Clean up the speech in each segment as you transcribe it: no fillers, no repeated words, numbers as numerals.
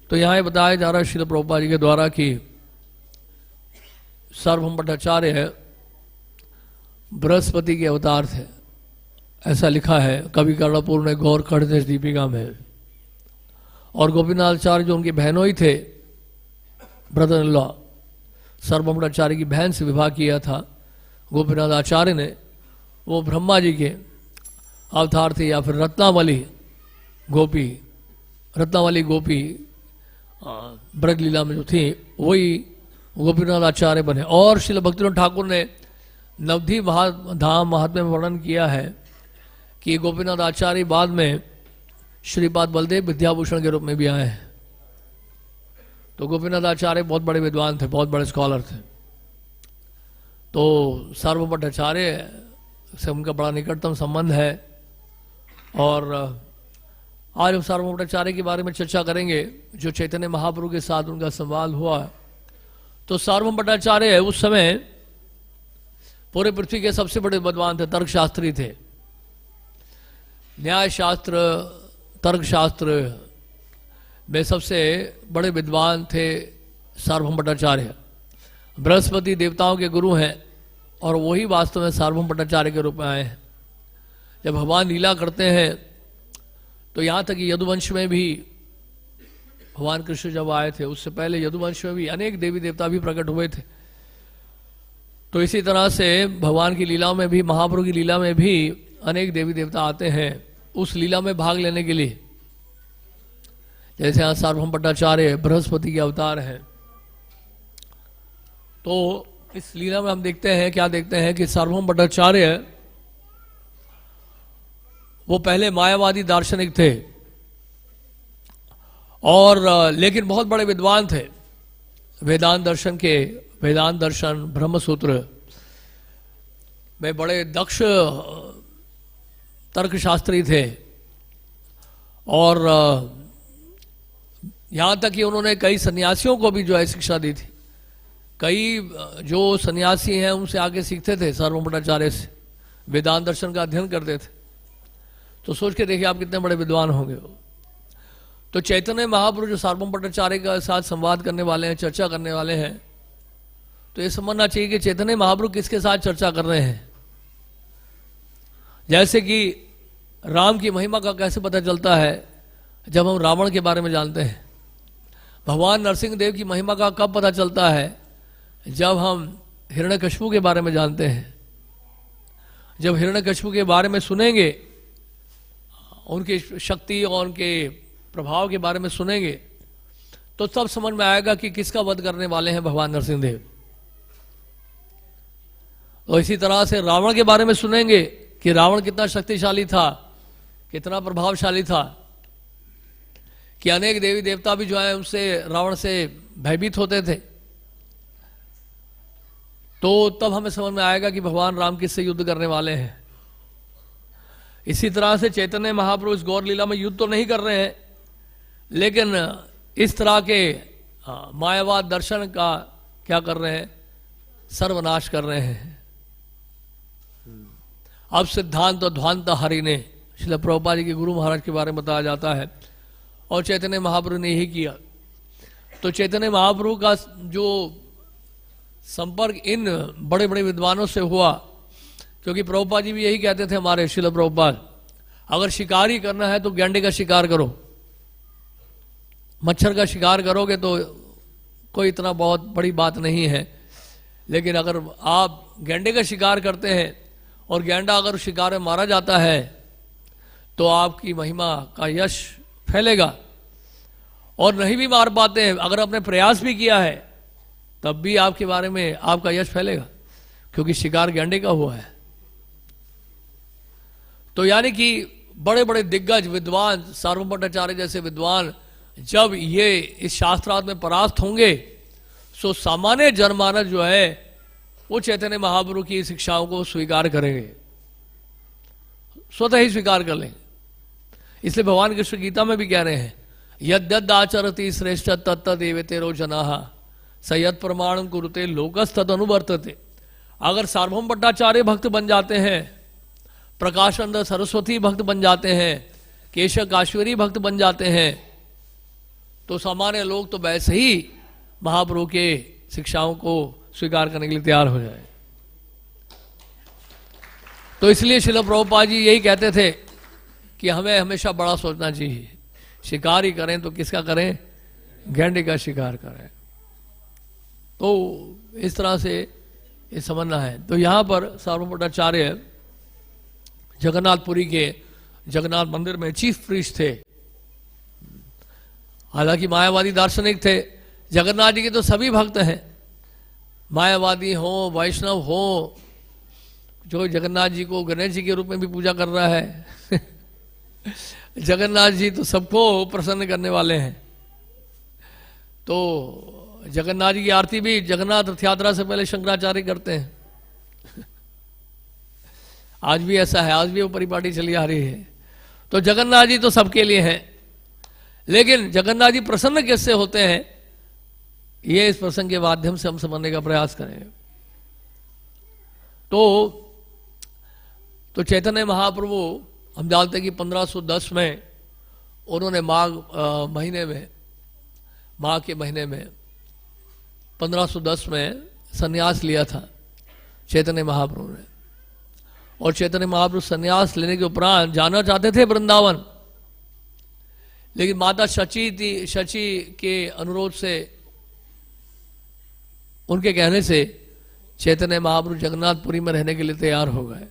तो यहाँ ये बताया जा रहा है श्रील प्रभुपाद जी के द्वारा कि सार्वभौम भट्टाचार्य है बृहस्पति के अवतार थे, ऐसा लिखा है कवि कर्णपुर ने गौर खड़देश दीपिका में। और गोपीनाथाचार्य जो उनके बहनों ही थे, ब्रदर इन लॉ, सार्वभौम भट्टाचार्य की बहन से विवाह किया था गोपीनाथ आचार्य ने। वो ब्रह्मा जी के अवतार थे, या फिर रत्नावली गोपी ब्रज लीला में जो थी वही गोपीनाथ आचार्य बने। और श्रील भक्तिविनोद ठाकुर ने नवधी धाम महात्म्य में वर्णन किया है कि गोपीनाथ आचार्य बाद में श्रीपाद बलदेव विद्याभूषण के रूप में भी आए हैं। तो गोपीनाथ आचार्य बहुत बड़े विद्वान थे, बहुत बड़े स्कॉलर थे। तो सार्वभौम भट्टाचार्य से उनका बड़ा निकटतम संबंध है। और आज हम सार्वभौम भट्टाचार्य के बारे में चर्चा करेंगे, जो चैतन्य महाप्रभु के साथ उनका संवाद हुआ। तो सार्वभौम भट्टाचार्य उस समय पूरे पृथ्वी के सबसे बड़े विद्वान थे, तर्कशास्त्री थे। न्याय शास्त्र, तर्कशास्त्र में सबसे बड़े विद्वान थे सार्वभौम भट्टाचार्य। बृहस्पति देवताओं के गुरु हैं और वही वास्तव में सार्वभौम भट्टाचार्य के रूप में आए हैं। जब भगवान लीला करते हैं तो यहाँ तक कि यदुवंश में भी भगवान कृष्ण जब आए थे, उससे पहले यदुवंश में भी अनेक देवी देवता भी प्रकट हुए थे। तो इसी तरह से भगवान की लीला में भी, महाप्रभु की लीला में भी अनेक देवी देवता आते हैं उस लीला में भाग लेने के लिए। जैसे यहाँ सार्वभौम भट्टाचार्य बृहस्पति के अवतार हैं। तो इस लीला में हम देखते हैं, क्या देखते हैं कि सार्वभौम भट्टाचार्य वो पहले मायावादी दार्शनिक थे और लेकिन बहुत बड़े विद्वान थे। वेदांत दर्शन ब्रह्मसूत्र में बड़े दक्ष तर्कशास्त्री थे। और यहाँ तक कि उन्होंने कई सन्यासियों को भी जो है शिक्षा दी थी। कई जो सन्यासी हैं उनसे आगे सीखते थे सार्वभौम भट्टाचार्य से, वेदांत दर्शन का अध्ययन करते थे। तो सोच के देखिए आप कितने बड़े विद्वान होंगे। तो चैतन्य महाप्रभु जो सार्वभौम भट्टाचार्य के साथ संवाद करने वाले हैं, चर्चा करने वाले हैं, तो ये समझना चाहिए कि चैतन्य महाप्रभु किसके साथ चर्चा कर रहे हैं। जैसे कि राम की महिमा का कैसे पता चलता है, जब हम रावण के बारे में जानते हैं। भगवान नरसिंह देव की महिमा का कब पता चलता है, जब हम हिरण्यकशिपु के बारे में जानते हैं। जब हिरण्यकशिपु के बारे में सुनेंगे, उनकी शक्ति और उनके प्रभाव के बारे में सुनेंगे, तो तब समझ में आएगा कि किसका वध करने वाले हैं भगवान नरसिंह देव। और इसी तरह से रावण के बारे में सुनेंगे कि रावण कितना शक्तिशाली था, कितना प्रभावशाली था, कि अनेक देवी देवता भी जो है उनसे, रावण से भयभीत होते थे। तो तब हमें समझ में आएगा कि भगवान राम किससे युद्ध करने वाले हैं। इसी तरह से चैतन्य महाप्रभु इस गौर लीला में युद्ध तो नहीं कर रहे हैं, लेकिन इस तरह के मायावाद दर्शन का क्या कर रहे हैं, सर्वनाश कर रहे हैं। अब सिद्धांत और ध्वांत हरि ने, श्रील प्रभुपाद जी के गुरु महाराज के बारे में बताया जाता है, और चैतन्य महाप्रभु ने यही किया। तो चैतन्य महाप्रभु का जो संपर्क इन बड़े बड़े विद्वानों से हुआ, क्योंकि प्रभुपाद जी भी यही कहते थे हमारे श्रील प्रभुपाद, अगर शिकार ही करना है तो गैंडे का शिकार करो। मच्छर का शिकार करोगे तो कोई इतना बहुत बड़ी बात नहीं है, लेकिन अगर आप गैंडे का शिकार करते हैं और गैंडा अगर शिकार में मारा जाता है तो आपकी महिमा का यश फैलेगा। और नहीं भी मार पाते हैं, अगर आपने प्रयास भी किया है, तब भी आपके बारे में आपका यश फैलेगा, क्योंकि शिकार गैंडे का हुआ है। तो यानी कि बड़े बड़े दिग्गज विद्वान, सार्वभौम भट्टाचार्य जैसे विद्वान जब ये इस शास्त्रार्थ में परास्त होंगे, तो सामान्य जनमानस जो है वो चैतन्य महाप्रभु की शिक्षाओं को स्वीकार करेंगे, स्वतः ही स्वीकार कर लेंगे। इसलिए भगवान कृष्ण गीता में भी कह रहे हैं, यद्यद आचरति श्रेष्ठ तत्तदेवेतेरो जनाः स यत् प्रमाणं कुरुते लोकस्तद अनुवर्तते। अगर सार्वभौम भट्टाचार्य भक्त बन जाते हैं, प्रकाशानंद सरस्वती भक्त बन जाते हैं, केशव काश्मीरी भक्त बन जाते हैं, तो सामान्य लोग तो वैसे ही महाप्रभु के शिक्षाओं को स्वीकार करने के लिए तैयार हो जाए। तो इसलिए श्रील प्रभुपाद जी यही कहते थे कि हमें हमेशा बड़ा सोचना चाहिए, शिकार ही करें तो किसका करें, गैंडे का शिकार करें। तो इस तरह से ये समझना है। तो यहाँ पर सार्वभौमाचार्य जगन्नाथपुरी के जगन्नाथ मंदिर में चीफ प्रीस्ट थे। हालांकि मायावादी दार्शनिक थे। जगन्नाथ जी के तो सभी भक्त हैं, मायावादी हो, वैष्णव हो, जो जगन्नाथ जी को गणेश जी के रूप में भी पूजा कर रहा है जगन्नाथ जी तो सबको प्रसन्न करने वाले हैं। तो जगन्नाथ जी की आरती भी जगन्नाथ रथ यात्रा से पहले शंकराचार्य करते हैं आज भी ऐसा है, आज भी वो परिपाटी चली आ रही है। तो जगन्नाथ जी तो सबके लिए हैं, लेकिन जगन्नाथ जी प्रसन्न कैसे होते हैं, ये इस प्रसंग के माध्यम से हम समझने का प्रयास करेंगे। तो चैतन्य महाप्रभु हम जानते हैं कि 1510 में उन्होंने माघ के महीने में 1510 में संन्यास लिया था चैतन्य महाप्रभु ने। और चैतन्य महाप्रभु संन्यास लेने के उपरांत जाना चाहते थे वृंदावन, लेकिन माता शची के अनुरोध से, उनके कहने से चैतन्य महाप्रभु जगन्नाथपुरी में रहने के लिए तैयार हो गए,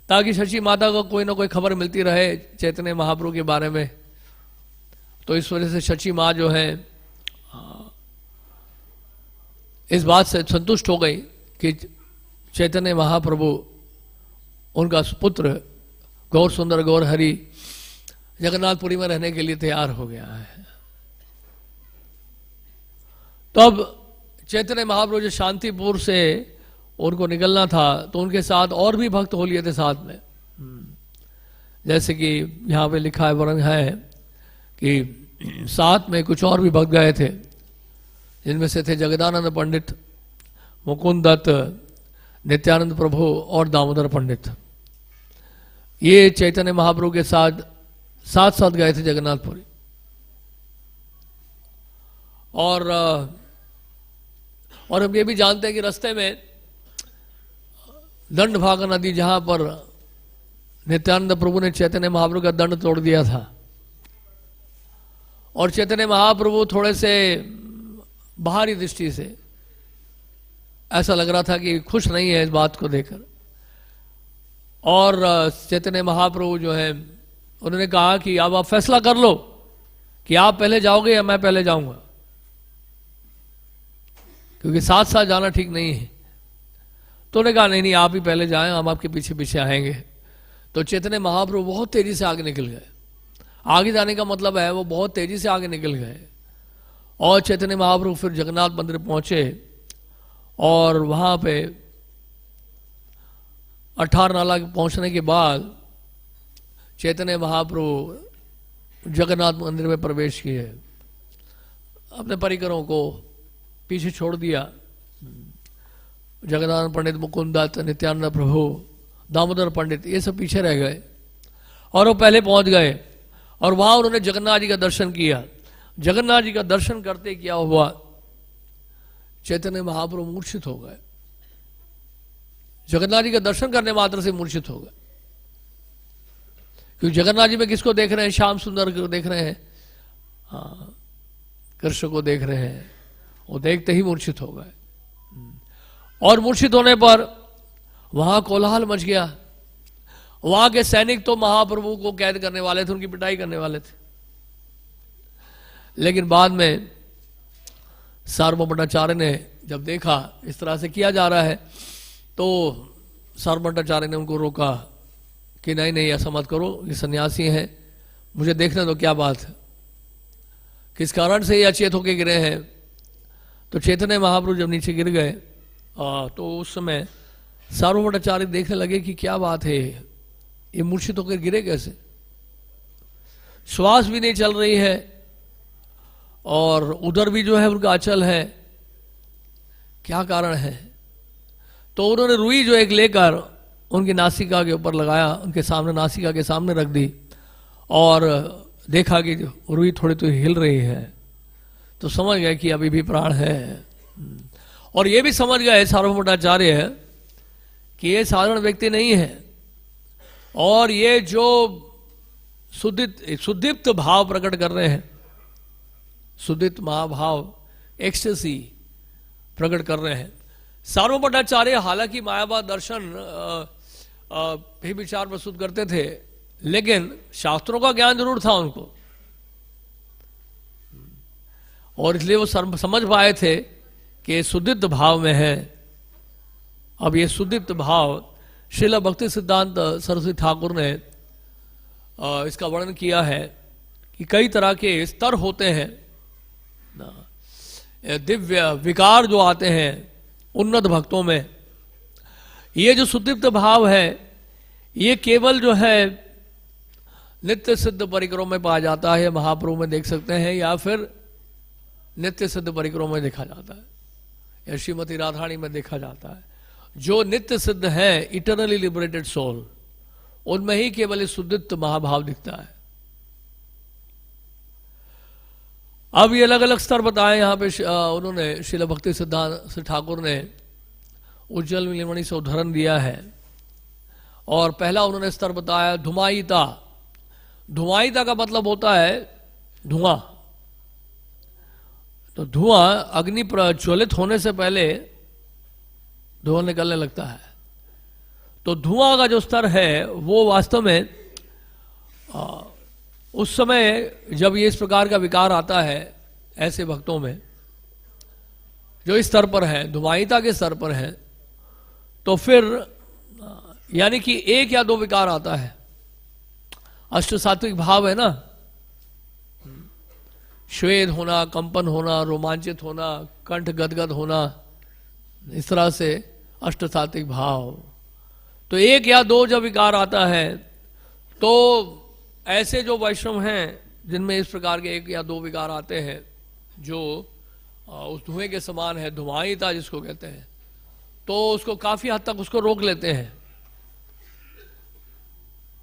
ताकि शची माता को कोई ना कोई खबर मिलती रहे चैतन्य महाप्रभु के बारे में। तो इस वजह से शची माँ जो है इस बात से संतुष्ट हो गई कि चैतन्य महाप्रभु, उनका पुत्र गौर सुंदर गौर हरि जगन्नाथपुरी में रहने के लिए तैयार हो गया है। तब चैतन्य महाप्रभु जो शांतिपुर से उनको निकलना था, तो उनके साथ और भी भक्त हो लिए थे साथ में। जैसे कि यहाँ पे लिखा है, वर्णन है कि साथ में कुछ और भी भक्त गए थे, जिनमें से थे जगदानंद पंडित, मुकुंद दत्त, नित्यानंद प्रभु और दामोदर पंडित। ये चैतन्य महाप्रभु के साथ साथ गए थे जगन्नाथपुरी। और हम ये भी जानते हैं कि रास्ते में दंड भागा नदी, जहां पर नित्यानंद प्रभु ने चैतन्य महाप्रभु का दंड तोड़ दिया था, और चैतन्य महाप्रभु थोड़े से बाहरी दृष्टि से ऐसा लग रहा था कि खुश नहीं है इस बात को देखकर। और चैतन्य महाप्रभु जो है, उन्होंने कहा कि अब आप फैसला कर लो कि आप पहले जाओगे या मैं पहले जाऊंगा, क्योंकि साथ साथ जाना ठीक नहीं है। तो उन्होंने कहा नहीं, आप ही पहले जाएं, हम आपके पीछे पीछे आएंगे। तो चैतन्य महाप्रभु बहुत तेजी से आगे निकल गए। आगे जाने का मतलब है वो बहुत तेजी से आगे निकल गए। और चैतन्य महाप्रभु फिर जगन्नाथ मंदिर पहुंचे, और वहां पे 18 नाला पहुंचने के बाद चैतन्य महाप्रभु जगन्नाथ मंदिर में प्रवेश किए, अपने परिकरों को पीछे छोड़ दिया। जगन्नाथ पंडित, मुकुंद दत्त, नित्यानंद प्रभु, दामोदर पंडित, ये सब पीछे रह गए, और वो पहले पहुंच गए। और वहां उन्होंने जगन्नाथ जी का दर्शन किया। जगन्नाथ जी का दर्शन करते क्या हुआ, चैतन्य महाप्रभु मूर्छित हो गए। जगन्नाथ जी का दर्शन करने मात्र से मूर्छित हो गए, क्योंकि जगन्नाथ जी में किसको देख रहे हैं, श्याम सुंदर को देख रहे हैं, हाँ, कृष्ण को देख रहे हैं। वो देखते ही मूर्छित हो गए, और मूर्छित होने पर वहां कोलाहल मच गया। वहां के सैनिक तो महाप्रभु को कैद करने वाले थे, उनकी पिटाई करने वाले थे। लेकिन बाद में सार्वभौमाचार्य ने जब देखा इस तरह से किया जा रहा है, तो सार्वभौमाचार्य ने उनको रोका कि नहीं नहीं, ऐसा मत करो, ये सन्यासी हैं, मुझे देखने दो क्या बात है, किस कारण से ये अचेत होके गिरे हैं। तो चैतन्य महाप्रभु जब नीचे गिर गए, तो उस समय सार्वभौमाचार्य देखने लगे कि क्या बात है, ये मूर्छित होकर गिरे कैसे, श्वास भी नहीं चल रही है, और उधर भी जो है उनका अचल है, क्या कारण है। तो उन्होंने रुई जो एक लेकर उनकी नासिका के ऊपर लगाया, उनके सामने नासिका के सामने रख दी, और देखा कि रुई थोड़ी तो हिल रही है, तो समझ गए कि अभी भी प्राण है। और ये भी समझ गए सार्वभौम भट्टाचार्य कि ये साधारण व्यक्ति नहीं है, और ये जो सुदीप्त भाव प्रकट कर रहे हैं, सुदीप्त महाभाव, एक्सटेसी प्रकट कर रहे हैं। सार्वभौम भट्टाचार्य हालांकि मायावाद दर्शन भी विचार प्रस्तुत करते थे, लेकिन शास्त्रों का ज्ञान जरूर था उनको, और इसलिए वो समझ पाए थे कि सुदीप्त भाव में है। अब ये सुदीप्त भाव श्रील भक्ति सिद्धांत सरस्वती ठाकुर ने इसका वर्णन किया है कि कई तरह के स्तर होते हैं, दिव्य विकार जो आते हैं उन्नत भक्तों में। ये जो सुदीप्त भाव है ये केवल जो है नित्य सिद्ध परिक्रम में पाया जाता है, महाप्रभु में देख सकते हैं, या फिर नित्य सिद्ध परिक्रम में देखा जाता है, या श्रीमती राधारानी में देखा जाता है। जो नित्य सिद्ध है, इटरनली लिबरेटेड सोल, उनमें ही केवल इस सुदीप्त महाभाव दिखता है। अब ये अलग अलग स्तर बताए यहाँ पे उन्होंने श्रील भक्ति सिद्धांत श्री ठाकुर ने उज्जवल नीलमणि से उदाहरण दिया है। और पहला उन्होंने स्तर बताया धुमायिता। धुमायिता का मतलब होता है धुआं। तो धुआं अग्नि प्रज्वलित होने से पहले धुआं निकलने लगता है। तो धुआं का जो स्तर है वो वास्तव में उस समय जब ये इस प्रकार का विकार आता है ऐसे भक्तों में जो इस स्तर पर है, धुमायिता के स्तर पर है, तो फिर यानी कि एक या दो विकार आता है। अष्ट सात्विक भाव है ना, श्वेत होना, कंपन होना, रोमांचित होना, कंठ गदगद होना, इस तरह से अष्ट सात्विक भाव। तो एक या दो जब विकार आता है तो ऐसे जो वैष्णव हैं जिनमें इस प्रकार के एक या दो विकार आते हैं जो उस धुएं के समान है, धुमायिता जिसको कहते हैं, तो उसको काफी हद तक उसको रोक लेते हैं।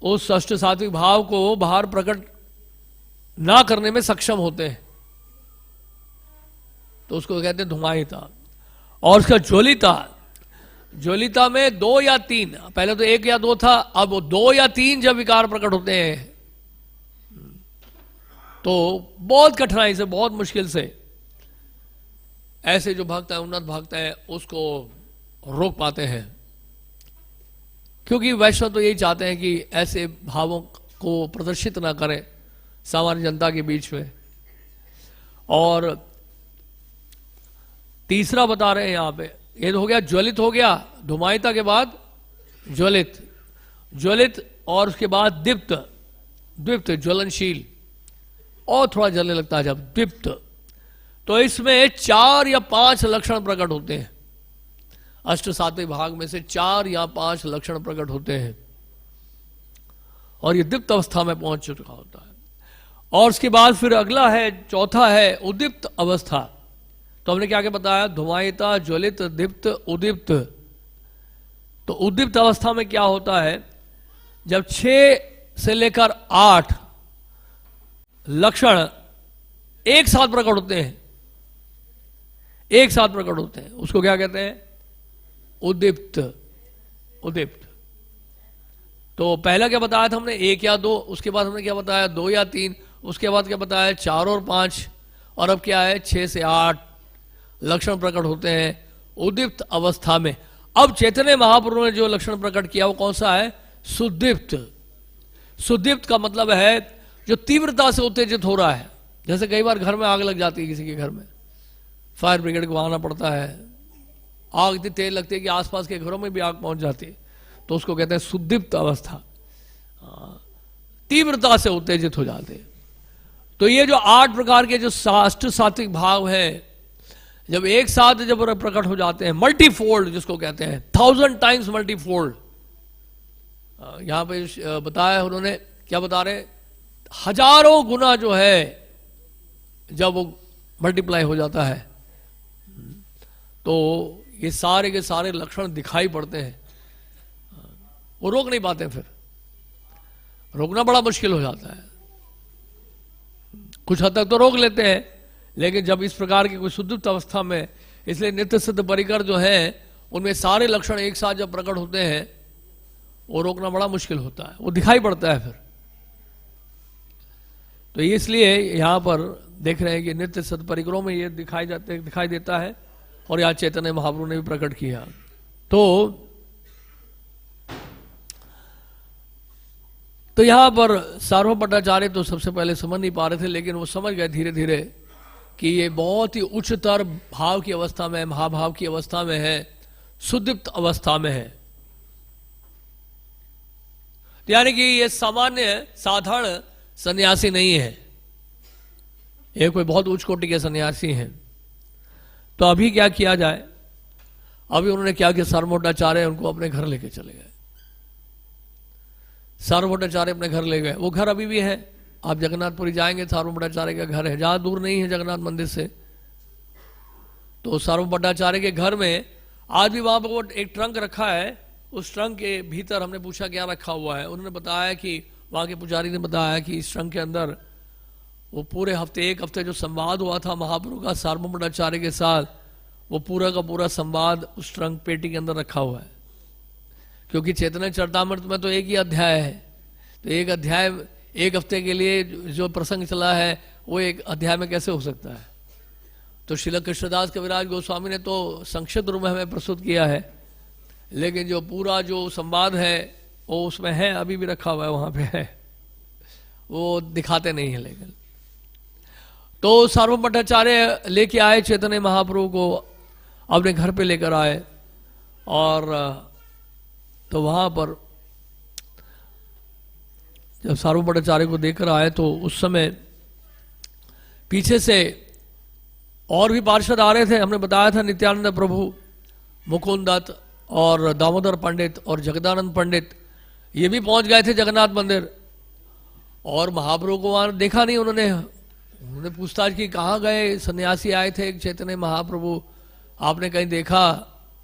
उस अष्ट सात्विक भाव को बाहर प्रकट ना करने में सक्षम होते हैं, तो उसको कहते हैं धुमायिता। और उसका ज्वलिता, ज्वलिता में दो या तीन, पहले तो एक या दो था, अब दो या तीन जब विकार प्रकट होते हैं तो बहुत कठिनाई से, बहुत मुश्किल से ऐसे जो भक्त है, उन्नत भक्त है, उसको रोक पाते हैं। क्योंकि वैष्णव तो यही चाहते हैं कि ऐसे भावों को प्रदर्शित ना करें सामान्य जनता के बीच में। और तीसरा बता रहे हैं यहां पे, ये तो हो गया ज्वलित, हो गया धुमायिता के बाद ज्वलित, ज्वलित और उसके बाद दीप्त, दीप्त ज्वलनशील, और थोड़ा जलने लगता है जब दीप्त। तो इसमें 4 या 5 लक्षण प्रकट होते हैं। अष्ट सात्विक भाग में से 4 या 5 लक्षण प्रकट होते हैं, और ये दीप्त अवस्था में पहुंच चुका होता है। और उसके बाद फिर अगला है, चौथा है उदीप्त अवस्था। तो हमने क्या क्या बताया, धुमायिता, ज्वलित, दीप्त, उदीप्त। तो उदीप्त अवस्था में क्या होता है, जब 6 से लेकर 8 लक्षण एक साथ प्रकट होते हैं, एक साथ प्रकट होते हैं, उसको क्या कहते हैं, उदीप्त, उदीप्त। तो पहला क्या बताया था हमने, 1 या 2, उसके बाद हमने क्या बताया, 2 या 3, उसके बाद क्या बताया, 4 और 5, और अब क्या है, 6 से 8 लक्षण प्रकट होते हैं उदीप्त अवस्था में। अब चैतन्य महाप्रभु ने जो लक्षण प्रकट किया वो कौन सा है, सुदीप्त। सुदीप्त का मतलब है जो तीव्रता से उत्तेजित हो रहा है। जैसे कई बार घर में आग लग जाती है, किसी के घर में फायर ब्रिगेड को आना पड़ता है, आग इतनी तेज लगती है कि आसपास के घरों में भी आग पहुंच जाती है, तो उसको कहते हैं सुदीप्त अवस्था, तीव्रता से उत्तेजित हो जाते हैं। तो ये जो 8 प्रकार के जो अष्ट सात्विक भाव हैं, जब एक साथ जब प्रकट हो जाते हैं, मल्टीफोल्ड जिसको कहते हैं, 1000 टाइम्स मल्टीफोल्ड। यहां पे बताया उन्होंने, क्या बता रहे, हजारों गुना जो है जब वो मल्टीप्लाई हो जाता है, तो ये सारे के सारे लक्षण दिखाई पड़ते हैं, वो रोक नहीं पाते, फिर रोकना बड़ा मुश्किल हो जाता है। कुछ हद तक तो रोक लेते हैं, लेकिन जब इस प्रकार की कोई सुदृढ़ अवस्था में, इसलिए नित्य सिद्ध परिकर जो है उनमें सारे लक्षण एक साथ जब प्रकट होते हैं वो रोकना बड़ा मुश्किल होता है, वो दिखाई पड़ता है फिर। तो इसलिए यहां पर देख रहे हैं कि नित्य सिद्ध परिकरों में ये दिखाई देता है, और यहाँ चैतन्य महाप्रभु ने भी प्रकट किया। तो यहां पर सार्वभौम भट्टाचार्य तो सबसे पहले समझ नहीं पा रहे थे, लेकिन वो समझ गए धीरे धीरे कि ये बहुत ही उच्चतर भाव की अवस्था में, महाभाव की अवस्था में है, सुदीप्त अवस्था में है। यानी कि ये सामान्य साधारण सन्यासी नहीं है, ये कोई बहुत उच्च कोटि के सन्यासी हैं। तो अभी क्या किया जाए? अभी उन्होंने क्या किया, सार्वभौम भट्टाचार्य उनको अपने घर लेके चले गए। सार्वभौम भट्टाचार्य अपने घर ले गए। वो घर अभी भी है, आप जगन्नाथपुरी जाएंगे, सार्वभौम भट्टाचार्य का घर है, ज्यादा दूर नहीं है जगन्नाथ मंदिर से। तो सार्वभौम भट्टाचार्य के घर में आज भी वहां पर एक ट्रंक रखा है, उस ट्रंक के भीतर हमने पूछा क्या रखा हुआ है, उन्होंने बताया कि वहां के पुजारी ने बताया कि इस ट्रंक के अंदर वो पूरे हफ्ते, एक हफ्ते जो संवाद हुआ था महाप्रभु का सार्वभौम भट्टाचार्य के साथ, वो पूरा का पूरा संवाद उस ट्रंक पेटी के अंदर रखा हुआ है। क्योंकि चैतन्य चरितामृत में तो एक ही अध्याय है, तो एक अध्याय एक हफ्ते के लिए जो प्रसंग चला है वो एक अध्याय में कैसे हो सकता है? तो श्रील कृष्णदास कविराज गोस्वामी ने तो संक्षिप्त रूप में हमें प्रस्तुत किया है, लेकिन जो पूरा जो संवाद है वो उसमें है, अभी भी रखा हुआ है, वहां पे है, वो दिखाते नहीं है। लेकिन तो सार्वभौम भट्टाचार्य लेके आए चैतन्य महाप्रभु को, अपने घर पे लेकर आए, और तो वहां पर जब सार्वभौम भट्टाचार्य को देखकर आए तो उस समय पीछे से और भी पार्षद आ रहे थे। हमने बताया था नित्यानंद प्रभु, मुकुंद दत्त और दामोदर पंडित और जगदानंद पंडित, ये भी पहुंच गए थे जगन्नाथ मंदिर। और महाप्रभु को वहां देखा नहीं उन्होंने पूछताछ की, कहाँ गए? सन्यासी आए थे एक चैतन्य महाप्रभु, आपने कहीं देखा?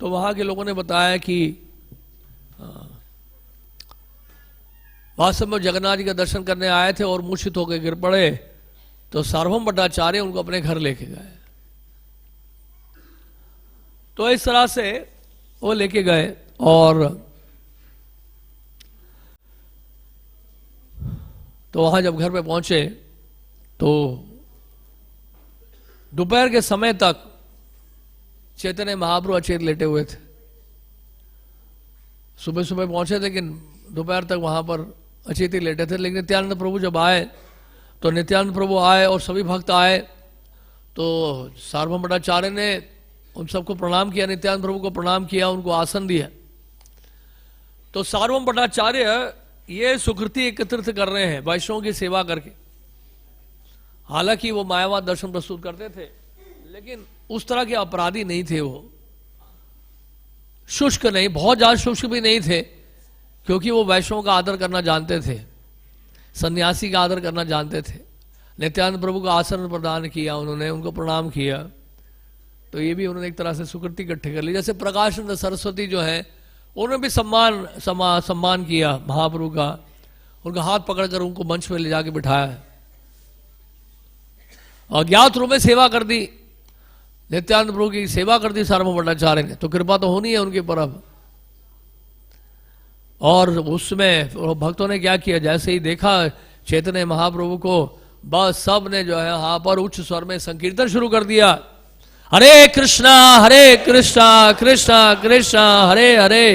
तो वहां के लोगों ने बताया कि वास्तव में जगन्नाथ जी का दर्शन करने आए थे और मूर्छित होकर गिर पड़े। तो सार्वभौम भट्टाचार्य उनको अपने घर लेके गए। तो इस तरह से वो लेके गए, और तो वहां जब घर पे पहुंचे तो दोपहर के समय तक चैतन्य महाप्रभु अचेत लेटे हुए थे। सुबह सुबह पहुंचे, लेकिन दोपहर तक वहां पर अचेत ही लेटे थे। लेकिन नित्यानंद प्रभु जब आए तो नित्यानंद प्रभु आए और सभी भक्त आए, तो सार्वभौम भट्टाचार्य ने उन सबको प्रणाम किया, नित्यानंद प्रभु को प्रणाम किया, उनको आसन दिया। तो सार्वभौम भट्टाचार्य ये सुकृति एकत्रित कर रहे हैं वैष्णवों की सेवा करके। हालांकि वो मायावाद दर्शन प्रस्तुत करते थे, लेकिन उस तरह के अपराधी नहीं थे, वो शुष्क नहीं, बहुत ज्यादा शुष्क भी नहीं थे, क्योंकि वो वैष्णवों का आदर करना जानते थे, सन्यासी का आदर करना जानते थे। नित्यानंद प्रभु का आसन प्रदान किया उन्होंने, उनको प्रणाम किया। तो ये भी उन्होंने एक तरह से सुकृति इकट्ठे कर ली। जैसे प्रकाशानंद सरस्वती जो है, उन्होंने भी सम्मान किया महाप्रभु का, उनका हाथ पकड़कर उनको मंच पे ले जाके बिठाया, अज्ञात रूप में सेवा कर दी, नित्यानंद प्रभु की सेवा कर दी सार्वभौम भट्टाचार्य ने। तो कृपा तो होनी है उनके पर अब। और उसमें भक्तों ने क्या किया, जैसे ही देखा चैतन्य महाप्रभु को, बस सब ने जो है यहाँ पर उच्च स्वर में संकीर्तन शुरू कर दिया, हरे कृष्णा कृष्णा कृष्णा हरे हरे,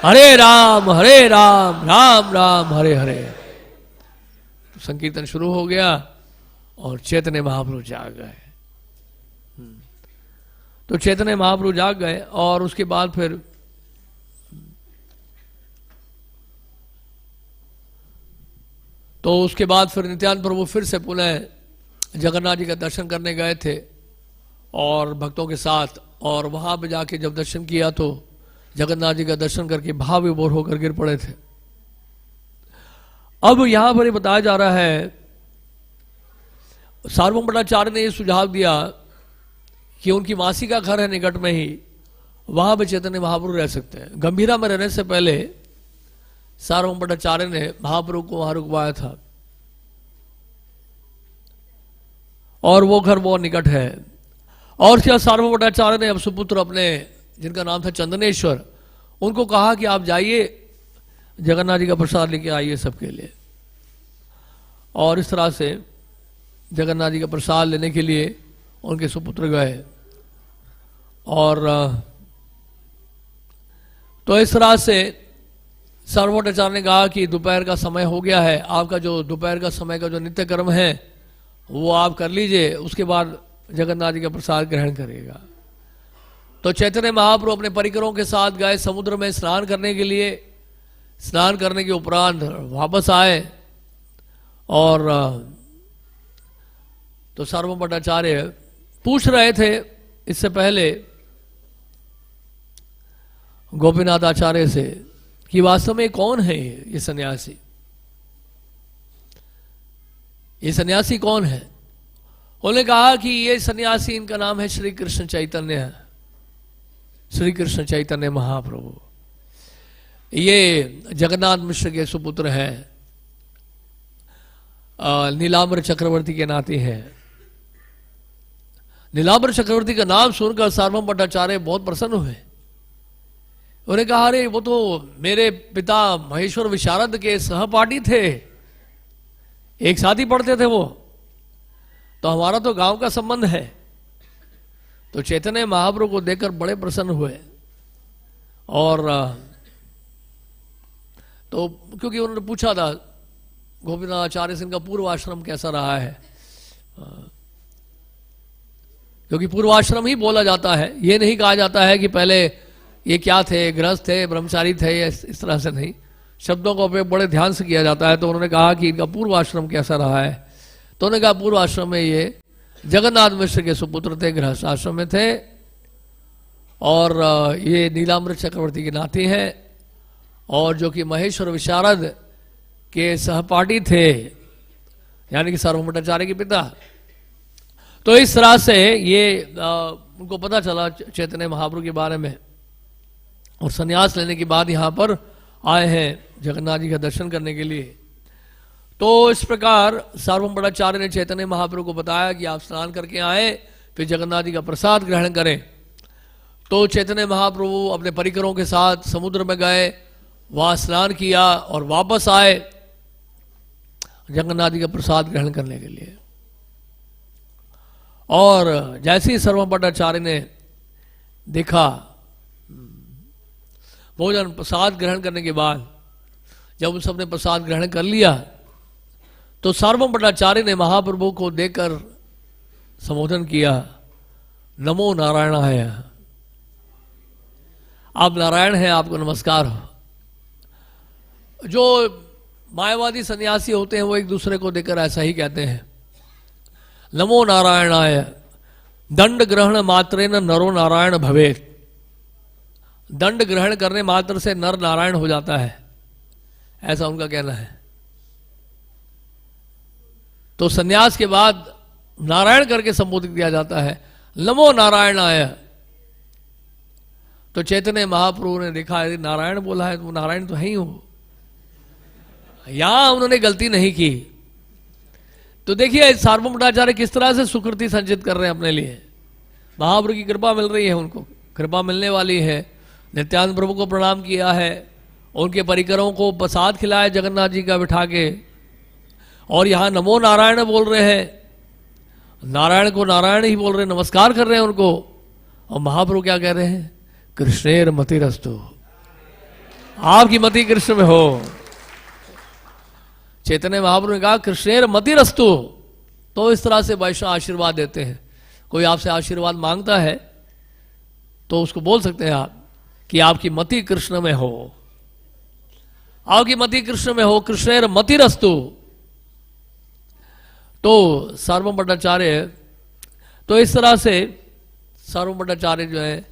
हरे राम राम राम हरे हरे। तो संकीर्तन शुरू हो गया और चैतन्य महाप्रभु जाग गए। तो चैतन्य महाप्रभु जाग गए, और उसके बाद फिर नित्यानंद प्रभु फिर से पुनः जगन्नाथ जी का दर्शन करने गए थे और भक्तों के साथ, और वहां पे जाके जब दर्शन किया तो जगन्नाथ जी का दर्शन करके भाव विभोर होकर गिर पड़े थे। अब यहां पर बताया जा रहा है, सार्वभौम भट्टाचार्य ने यह सुझाव दिया कि उनकी मासी का घर है निकट में ही, वहां पे चैतन्य महाप्रभु रह सकते हैं। गंभीरा में रहने से पहले सार्वभौम भट्टाचार्य ने महाप्रभु को वहां रुकवाया था। और वो घर बहुत निकट है। और क्या सार्वभौम भट्टाचार्य ने अब सुपुत्र अपने, जिनका नाम था चंदनेश्वर, उनको कहा कि आप जाइए जगन्नाथ जी का प्रसाद लेके आइए सबके लिए। और इस तरह से जगन्नाथ जी का प्रसाद लेने के लिए उनके सुपुत्र गए। और तो इस तरह से सार्वभौम भट्टाचार्य ने कहा कि दोपहर का समय हो गया है, आपका जो दोपहर का समय का जो नित्य कर्म है वो आप कर लीजिए, उसके बाद जगन्नाथ जी का प्रसाद ग्रहण करिएगा। तो चैतन्य महाप्रभु अपने परिकरों के साथ गए समुद्र में स्नान करने के लिए। स्नान करने के उपरांत वापस आए और तो सार्वभौम भट्टाचार्य पूछ रहे थे इससे पहले गोपीनाथ आचार्य से कि वास्तव में कौन है ये सन्यासी, ये सन्यासी कौन है। उन्होंने कहा कि ये सन्यासी, इनका नाम है श्री कृष्ण चैतन्य, श्री कृष्ण चैतन्य महाप्रभु। ये जगन्नाथ मिश्र के सुपुत्र हैं, नीलाम्बर चक्रवर्ती के नाते हैं। नीलाम्बर चक्रवर्ती का नाम सुनकर सार्वभौम भट्टाचार्य बहुत प्रसन्न हुए। उन्होंने कहा अरे वो तो मेरे पिता महेश्वर विशारद के सहपाठी थे, एक साथ ही पढ़ते थे वो, तो हमारा तो गांव का संबंध है। तो चैतन्य महाप्रभु को देखकर बड़े प्रसन्न हुए। और तो क्योंकि उन्होंने पूछा था गोपीनाथ आचार्य सिंह का पूर्वाश्रम कैसा रहा है, क्योंकि पूर्वाश्रम ही बोला जाता है, ये नहीं कहा जाता है कि पहले ये क्या थे, गृहस्थ थे, ब्रह्मचारी थे, इस तरह से नहीं, शब्दों का उपयोग बड़े ध्यान से किया जाता है। तो उन्होंने कहा कि इनका पूर्वाश्रम कैसा रहा है, तो उन्होंने कहा पूर्वाश्रम में ये जगन्नाथ मिश्र के सुपुत्र थे, गृहस्थ आश्रम में थे, और ये नीलाम्बर चक्रवर्ती के नाती हैं, और जो कि महेश्वर विशारद के सहपाठी थे, यानी कि सार्वभौम भट्टाचार्य के पिता। तो इस तरह से ये उनको पता चला चैतन्य महाप्रभु के बारे में, और संन्यास लेने के बाद यहाँ पर आए हैं जगन्नाथ जी का दर्शन करने के लिए। तो इस प्रकार सार्वभौम भट्टाचार्य ने चैतन्य महाप्रभु को बताया कि आप स्नान करके आए, फिर जगन्नाथ जी का प्रसाद ग्रहण करें। तो चैतन्य महाप्रभु अपने परिकरों के साथ समुद्र में गए, वहां स्नान किया और वापस आए जगन्नाथ जी का प्रसाद ग्रहण करने के लिए। और जैसे ही सार्वभौम भट्टाचार्य ने देखा, भोजन प्रसाद ग्रहण करने के बाद जब उन सबने प्रसाद ग्रहण कर लिया, तो सार्वभौम भट्टाचार्य ने महाप्रभु को देखकर संबोधन किया, नमो नारायणाय, आप नारायण हैं, आपको नमस्कार हो। जो मायावादी सन्यासी होते हैं वो एक दूसरे को देखकर ऐसा ही कहते हैं, नमो नारायणाय, दंड ग्रहण मात्रेन नरो नारायण भवेत्। दंड ग्रहण करने मात्र से नर नारायण हो जाता है, ऐसा उनका कहना है। तो सन्यास के बाद नारायण करके संबोधित किया जाता है, नमो नारायणाय। तो चैतन्य महाप्रभु ने देखा यदि नारायण बोला है तो नारायण तो है ही हो, यहां उन्होंने गलती नहीं की। तो देखिए सार्वभौम भट्टाचार्य किस तरह से सुकृति संचित कर रहे हैं अपने लिए, महाप्रभु की कृपा मिल रही है, उनको कृपा मिलने वाली है। नित्यानंद प्रभु को प्रणाम किया है, उनके परिकरों को प्रसाद खिलाया जगन्नाथ जी का बिठा के, और यहाँ नमो नारायण बोल रहे हैं, नारायण को नारायण ही बोल रहे हैं, नमस्कार कर रहे हैं उनको। और महाप्रभु क्या कह रहे हैं, कृष्णेर मतिरस्तु, आपकी मति कृष्ण में हो। चैतन्य महाप्रभु ने कहा कृष्णेर मतिरस्तु। तो इस तरह से वैष्णव आशीर्वाद देते हैं। कोई आपसे आशीर्वाद मांगता है तो उसको बोल सकते हैं आप कि आपकी मति कृष्ण में हो, आपकी मति कृष्ण में हो, कृष्णेर मतिरस्तु। तो सार्वभौम भट्टाचार्य, तो इस तरह से सार्वभौम भट्टाचार्य जो है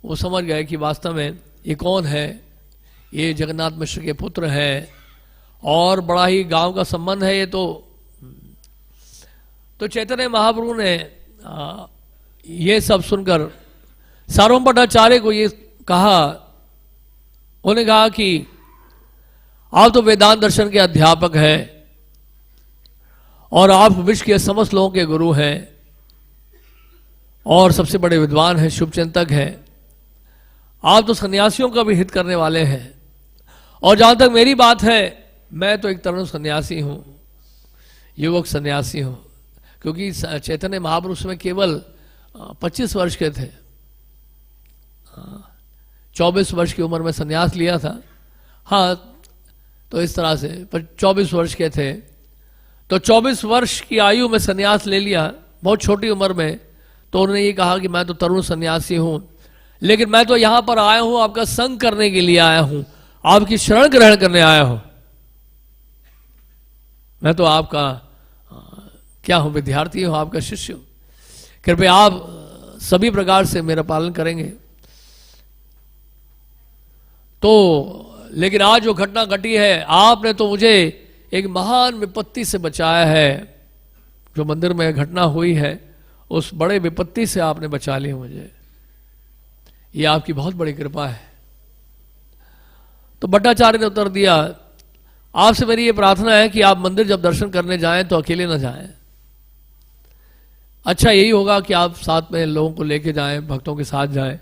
वो समझ गए कि वास्तव में ये कौन है, ये जगन्नाथ मिश्र के पुत्र हैं, और बड़ा ही गांव का संबंध है ये। तो चैतन्य महाप्रभु ने ये सब सुनकर सार्वभौम भट्टाचार्य को ये कहा, उन्होंने कहा कि आप तो वेदांत दर्शन के अध्यापक हैं और आप विश्व के समस्त लोगों के गुरु हैं, और सबसे बड़े विद्वान हैं, शुभचिंतक हैं। आप तो सन्यासियों का भी हित करने वाले हैं। और जहां तक मेरी बात है, मैं तो एक तरुण सन्यासी हूं, युवक सन्यासी हूं, क्योंकि चैतन्य महापुरुष में केवल 25 वर्ष के थे। 24 वर्ष की उम्र में सन्यास लिया था। हाँ, तो इस तरह से 24 वर्ष के थे, तो 24 वर्ष की आयु में सन्यास ले लिया, बहुत छोटी उम्र में। तो उन्होंने ये कहा कि मैं तो तरुण सन्यासी हूं, लेकिन मैं तो यहां पर आया हूं, आपका संग करने के लिए आया हूं, आपकी शरण ग्रहण करने आया हूं। मैं तो आपका क्या हूं, विद्यार्थी हूं, आपका शिष्य हूं। कृपया आप सभी प्रकार से मेरा पालन करेंगे। तो लेकिन आज जो घटना घटी है, आपने तो मुझे एक महान विपत्ति से बचाया है। जो मंदिर में घटना हुई है, उस बड़े विपत्ति से आपने बचा लिया मुझे। ये आपकी बहुत बड़ी कृपा है। तो भट्टाचार्य ने उत्तर दिया, आपसे मेरी ये प्रार्थना है कि आप मंदिर जब दर्शन करने जाएं तो अकेले ना जाएं। अच्छा यही होगा कि आप साथ में लोगों को लेके जाएं, भक्तों के साथ जाएं।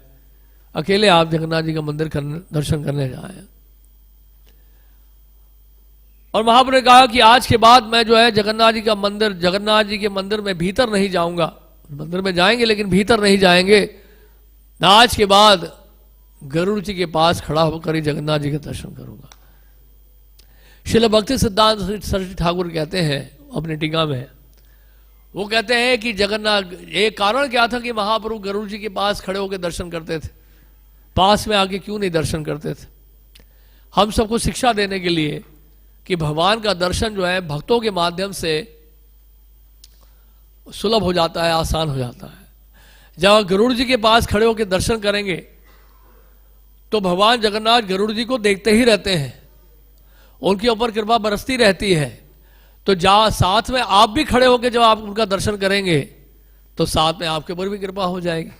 अकेले आप जगन्नाथ जी का मंदिर दर्शन करने जाएं। और महाप्रभु ने कहा कि आज के बाद मैं जो है जगन्नाथ जी का मंदिर, जगन्नाथ जी के मंदिर में भीतर नहीं जाऊंगा। मंदिर में जाएंगे लेकिन भीतर नहीं जाएंगे। आज के बाद गरुड़ जी के पास खड़ा होकर ही जगन्नाथ जी का दर्शन करूंगा। श्रील भक्ति सिद्धांत सरस्वती ठाकुर कहते हैं अपनी टीका में, वो कहते हैं कि जगन्नाथ, एक कारण क्या था कि महाप्रभु गरुड़ जी के पास खड़े होकर दर्शन करते थे, पास में आके क्यों नहीं दर्शन करते थे? हम सबको शिक्षा देने के लिए कि भगवान का दर्शन जो है भक्तों के माध्यम से सुलभ हो जाता है, आसान हो जाता है। जब आप गरुड़ जी के पास खड़े होकर दर्शन करेंगे तो भगवान जगन्नाथ गरुड़ जी को देखते ही रहते हैं, उनके ऊपर कृपा बरसती रहती है। तो जहां साथ में आप भी खड़े होकर जब आप उनका दर्शन करेंगे तो साथ में आपके ऊपर भी कृपा हो जाएगी।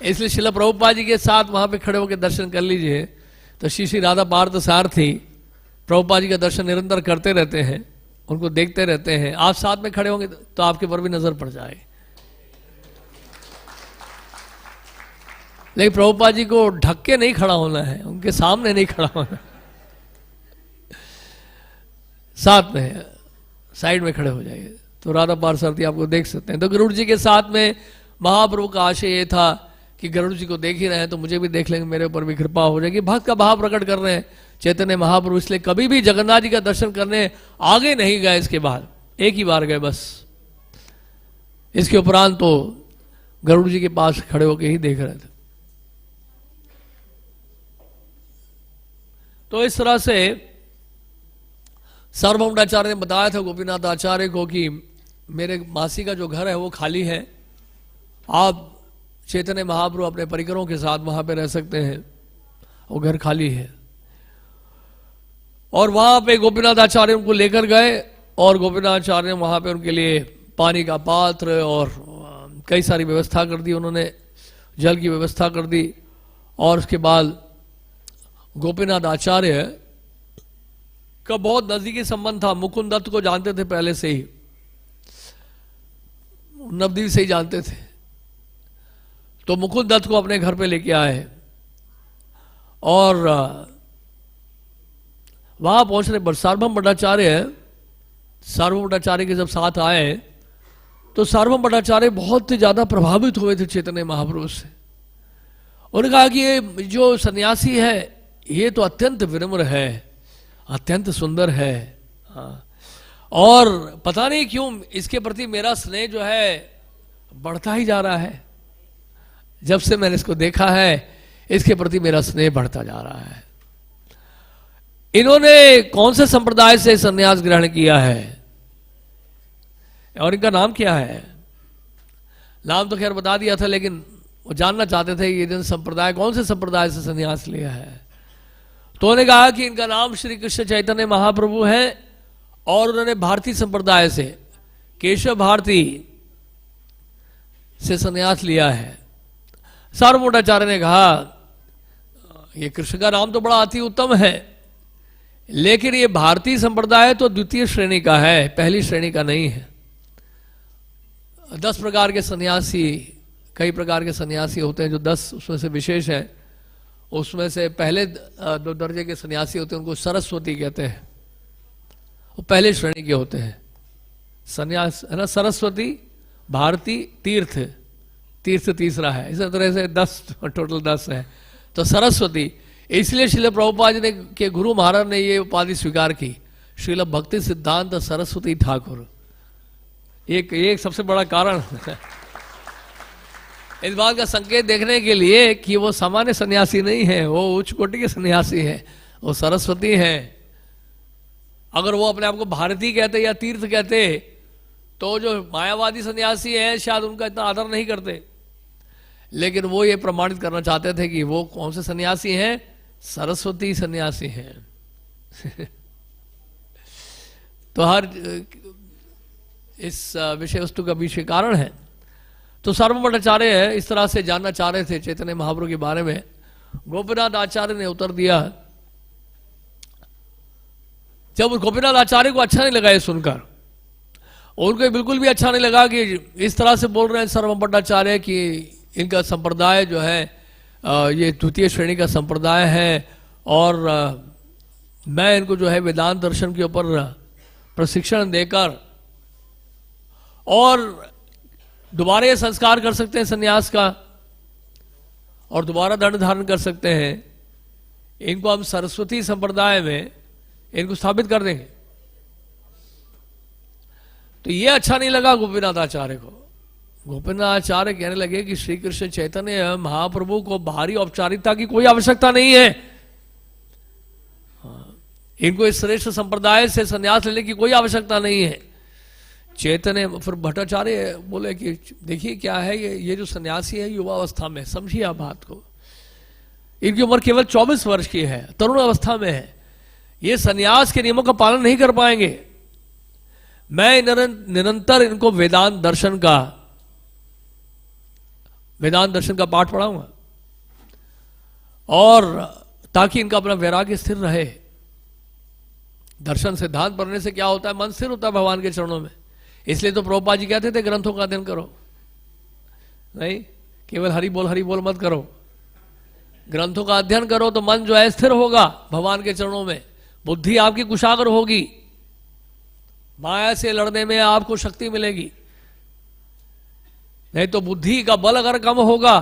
इसलिए श्रील प्रभुपाद जी के साथ वहां पे खड़े होकर दर्शन कर लीजिए। तो श्री श्री राधा पार्थ सारथी प्रभुपाद जी का दर्शन निरंतर करते रहते हैं, उनको देखते रहते हैं। आप साथ में खड़े होंगे तो आपके पर भी नजर पड़ जाए। लेकिन प्रभुपाद जी को ढक के नहीं खड़ा होना है, उनके सामने नहीं खड़ा होना, साथ में साइड में खड़े हो जाइए तो राधा पार्थ सारथी आपको देख सकते हैं। तो गरुड़ जी के साथ में महाप्रभु का आशय ये था कि गरुड़ जी को देख ही रहे हैं तो मुझे भी देख लेंगे, मेरे ऊपर भी कृपा हो जाएगी। भक्त का भाव प्रकट कर रहे हैं चैतन्य महाप्रभु, इसलिए कभी भी जगन्नाथ जी का दर्शन करने आगे नहीं गए। इसके बाद एक ही बार गए बस, इसके उपरांत तो गरुड़ जी के पास खड़े होकर ही देख रहे थे। तो इस तरह से सार्वभौम आचार्य ने बताया था गोपीनाथ आचार्य को कि मेरे मासी का जो घर है वो खाली है, आप चैतन्य महाप्रभु अपने परिकरों के साथ वहां पे रह सकते हैं, वो घर खाली है। और वहां पे गोपीनाथ आचार्य उनको लेकर गए और गोपीनाथ आचार्य ने वहां पे उनके लिए पानी का पात्र और कई सारी व्यवस्था कर दी, उन्होंने जल की व्यवस्था कर दी। और उसके बाद गोपीनाथ आचार्य का बहुत नजदीकी संबंध था, मुकुंद दत्त को जानते थे पहले से ही, नवदीप से ही जानते थे। तो मुकुंद दत्त को अपने घर पे लेके आए और वहां पहुंचने पर सार्वभौम भट्टाचार्य के जब साथ आए तो सार्वभौम भट्टाचार्य बहुत ही ज्यादा प्रभावित हुए थे चैतन्य महाप्रभु से। उन्होंने कहा कि ये जो सन्यासी है ये तो अत्यंत विनम्र है, अत्यंत सुंदर है, और पता नहीं क्यों इसके प्रति मेरा स्नेह जो है बढ़ता ही जा रहा है। जब से मैंने इसको देखा है इसके प्रति मेरा स्नेह बढ़ता जा रहा है। इन्होंने कौन से संप्रदाय से संन्यास ग्रहण किया है और इनका नाम क्या है? नाम तो खैर बता दिया था, लेकिन वो जानना चाहते थे ये जन संप्रदाय कौन से संप्रदाय से संन्यास लिया है। तो उन्होंने कहा कि इनका नाम श्री कृष्ण चैतन्य महाप्रभु है और उन्होंने भारतीय संप्रदाय से, केशव भारती से संन्यास लिया है। सार्वभौम आचार्य ने कहा ये कृष्ण का नाम तो बड़ा अति उत्तम है, लेकिन ये भारतीय संप्रदाय तो द्वितीय श्रेणी का है, पहली श्रेणी का नहीं है। 10 प्रकार के सन्यासी, कई प्रकार के सन्यासी होते हैं, जो 10 उसमें से विशेष हैं। उसमें से पहले 2 दर्जे के सन्यासी होते हैं, उनको सरस्वती कहते हैं, वो पहले श्रेणी के होते हैं। सन्यास है ना, सरस्वती, भारती, तीर्थ, तीर्थ तीसरा है। इसी तरह से 10 टोटल 10 है। तो सरस्वती, इसलिए श्रील प्रभुपाद जी ने के गुरु महाराज ने ये उपाधि स्वीकार की, श्रील भक्ति सिद्धांत सरस्वती ठाकुर। एक सबसे बड़ा कारण इस बात का संकेत देखने के लिए कि वो सामान्य सन्यासी नहीं है, वो उच्च कोटि के सन्यासी है, वो सरस्वती है। अगर वो अपने आप को भारती कहते या तीर्थ कहते तो जो मायावादी सन्यासी हैं शायद उनका इतना आदर नहीं करते, लेकिन वो ये प्रमाणित करना चाहते थे कि वो कौन से सन्यासी हैं, सरस्वती सन्यासी हैं। तो हर इस विषय वस्तु का पीछे कारण है। तो सार्वभौम भट्टाचार्य इस तरह से जानना चाह रहे थे चैतन्य महाप्रभु के बारे में। गोपीनाथ आचार्य ने उत्तर दिया। जब गोपीनाथ आचार्य को अच्छा नहीं लगा ये सुनकर, उनको बिल्कुल भी अच्छा नहीं लगा कि इस तरह से बोल रहे हैं सार्वभौम भट्टाचार्य कि इनका संप्रदाय जो है ये द्वितीय श्रेणी का संप्रदाय है, और मैं इनको जो है वेदांत दर्शन के ऊपर प्रशिक्षण देकर और दोबारा ये संस्कार कर सकते हैं सन्यास का, और दोबारा दंड धारण कर सकते हैं। इनको हम सरस्वती संप्रदाय में इनको स्थापित कर देंगे। तो ये अच्छा नहीं लगा गोपीनाथ आचार्य को। गोपीनाथ आचार्य कहने लगे कि श्री कृष्ण चैतन्य महाप्रभु को बाहरी औपचारिकता की कोई आवश्यकता नहीं है, इनको इस श्रेष्ठ संप्रदाय से संन्यास लेने की कोई आवश्यकता नहीं है। चैतन्य फिर भट्टाचार्य बोले कि देखिए क्या है, ये जो सन्यासी है युवावस्था में, समझिए आप बात को, इनकी उम्र केवल 24 वर्ष की है, तरुण अवस्था में है, ये सन्यास के नियमों का पालन नहीं कर पाएंगे। मैं निरंतर इनको वेदांत दर्शन का पाठ पढ़ाऊंगा, और ताकि इनका अपना वैराग्य स्थिर रहे। दर्शन सिद्धांत पढ़ने से क्या होता है, मन स्थिर होता है भगवान के चरणों में। इसलिए तो प्रभुपाद जी कहते थे ग्रंथों का अध्ययन करो, नहीं केवल हरि बोल मत करो, ग्रंथों का अध्ययन करो तो मन जो है स्थिर होगा भगवान के चरणों में, बुद्धि आपकी कुशाग्र होगी, माया से लड़ने में आपको शक्ति मिलेगी। नहीं तो बुद्धि का बल अगर कम होगा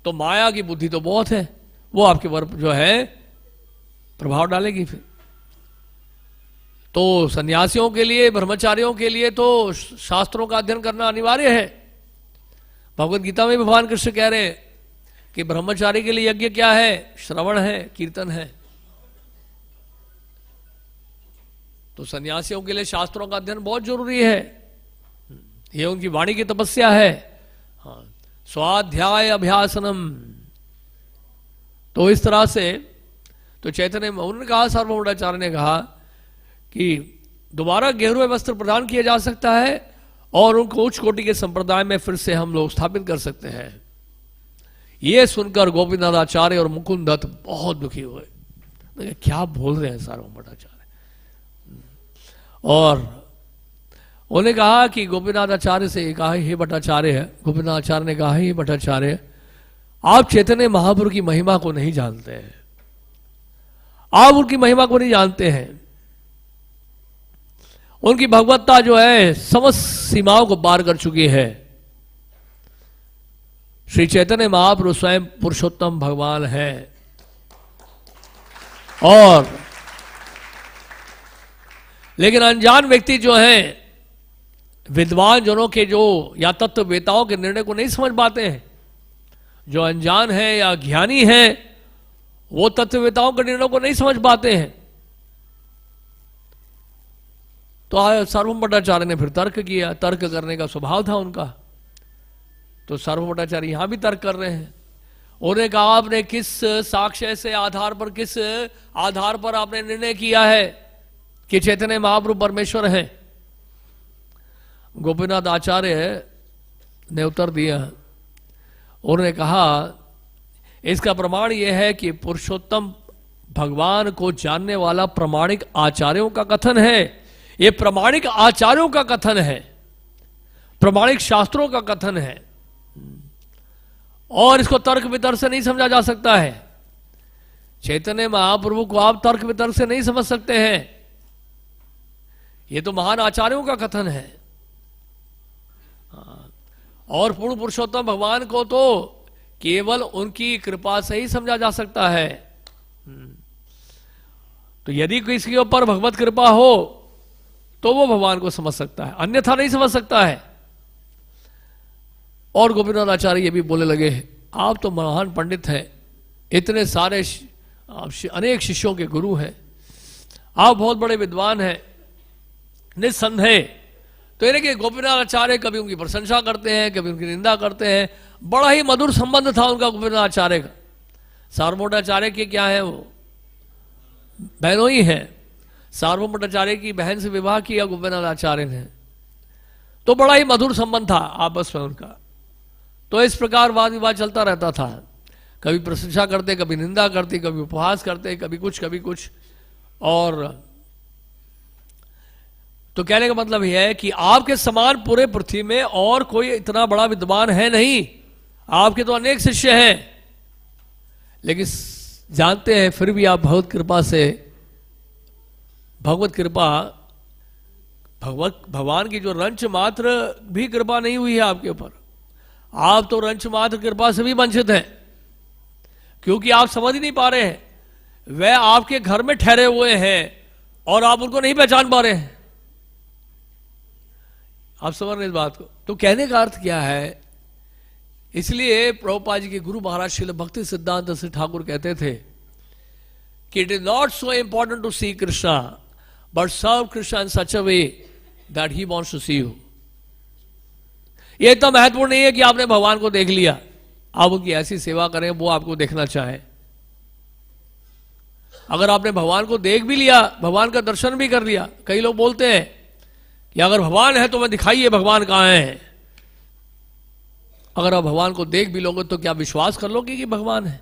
तो माया की बुद्धि तो बहुत है, वो आपके ऊपर जो है प्रभाव डालेगी। फिर तो सन्यासियों के लिए, ब्रह्मचारियों के लिए तो शास्त्रों का अध्ययन करना अनिवार्य है। भगवद गीता में भगवान कृष्ण कह रहे हैं कि ब्रह्मचारी के लिए यज्ञ क्या है, श्रवण है, कीर्तन है। तो सन्यासियों के लिए शास्त्रों का अध्ययन बहुत जरूरी है, ये उनकी वाणी की तपस्या है। हाँ, स्वाध्याय अभ्यासनम। तो इस तरह से तो चैतन्य उन्होंने कहा, सार्वभौम भट्टाचार्य ने कहा कि दोबारा गेरुए वस्त्र प्रदान किया जा सकता है और उनको उच्च कोटि के संप्रदाय में फिर से हम लोग स्थापित कर सकते हैं। ये सुनकर गोपीनाथ आचार्य और मुकुंद दत्त बहुत दुखी हुए। क्या बोल रहे हैं सार्वभौम भट्टाचार्य। और उन्होंने कहा कि गोपीनाथ आचार्य से कहा, हे भट्टाचार्य, गोपीनाथ आचार्य ने कहा, हे भट्टाचार्य, आप चैतन्य महाप्रभु की महिमा को नहीं जानते हैं, आप उनकी महिमा को नहीं जानते हैं। उनकी भगवत्ता जो है समस्त सीमाओं को पार कर चुकी है। श्री चैतन्य महाप्रभु स्वयं पुरुषोत्तम भगवान है, और लेकिन अनजान व्यक्ति जो हैं, विद्वान जनों के जो या तत्ववेताओं के निर्णय को नहीं समझ पाते हैं, जो अनजान है या ज्ञानी है वो तत्ववेताओं के निर्णय को नहीं समझ पाते हैं। तो सार्वभौम भट्टाचार्य ने फिर तर्क किया, तर्क करने का स्वभाव था उनका। तो सार्वभौम भट्टाचार्य यहां भी तर्क कर रहे हैं। उन्होंने कहा, आपने किस साक्ष्य से आधार पर, किस आधार पर आपने निर्णय किया है कि चैतन्य महाप्रभु परमेश्वर हैं। गोपीनाथ आचार्य ने उत्तर दिया, उन्होंने कहा, इसका प्रमाण यह है कि पुरुषोत्तम भगवान को जानने वाला प्रामाणिक आचार्यों का कथन है। यह प्रामाणिक आचार्यों का कथन है। प्रमाणिक शास्त्रों का कथन है और इसको तर्क वितर्क से नहीं समझा जा सकता है। चैतन्य महाप्रभु को आप तर्क वितर्क से नहीं समझ सकते हैं। ये तो महान आचार्यों का कथन है। और पूर्ण पुरुषोत्तम भगवान को तो केवल उनकी कृपा से ही समझा जा सकता है। तो यदि किसी के ऊपर भगवत कृपा हो तो वो भगवान को समझ सकता है, अन्यथा नहीं समझ सकता है। और गोपीनाथ आचार्य ये भी बोले लगे, आप तो महान पंडित हैं, इतने सारे अनेक शिष्यों के गुरु हैं, आप बहुत बड़े विद्वान हैं निस्संदेह। तो यानी कि गोपीनाथ आचार्य कभी उनकी प्रशंसा करते हैं, कभी उनकी निंदा करते हैं। बड़ा ही मधुर संबंध था उनका गोपीनाथ आचार्य का। सार्वभौमाचार्य के क्या है, वो बहनों ही है। सार्वभौमाचार्य की बहन से विवाह किया गोपीनाथ आचार्य ने, तो बड़ा ही मधुर संबंध था आपस में उनका। तो इस प्रकार वाद विवाद चलता रहता था, कभी प्रशंसा करते, कभी निंदा करते, कभी उपहास करते, कभी कुछ। और तो कहने का मतलब यह है कि आपके समान पूरे पृथ्वी में और कोई इतना बड़ा विद्वान है नहीं। आपके तो अनेक शिष्य हैं, लेकिन जानते हैं फिर भी आप भगवत कृपा से, भगवान की जो रंच मात्र भी कृपा नहीं हुई है आपके ऊपर। आप तो रंच मात्र कृपा से भी वंचित हैं, क्योंकि आप समझ ही नहीं पा रहे हैं। वह आपके घर में ठहरे हुए हैं और आप उनको नहीं पहचान पा रहे हैं। आप समझ रहे इस बात को? तो कहने का अर्थ क्या है? इसलिए प्रभुपाद जी के गुरु महाराज श्रील भक्ति सिद्धांत श्री ठाकुर कहते थे कि it is not so important to see Krishna but सर्व Krishna in such a way that he wants to see you. यह इतना महत्वपूर्ण नहीं है कि आपने भगवान को देख लिया, आप उनकी ऐसी सेवा करें वो आपको देखना चाहे। अगर आपने भगवान को देख भी लिया, भगवान का दर्शन भी कर लिया, कई लोग बोलते हैं कि अगर भगवान है तो मैं दिखाइए भगवान कहां है। अगर आप भगवान को देख भी लोगे तो क्या विश्वास कर लोगे कि भगवान है?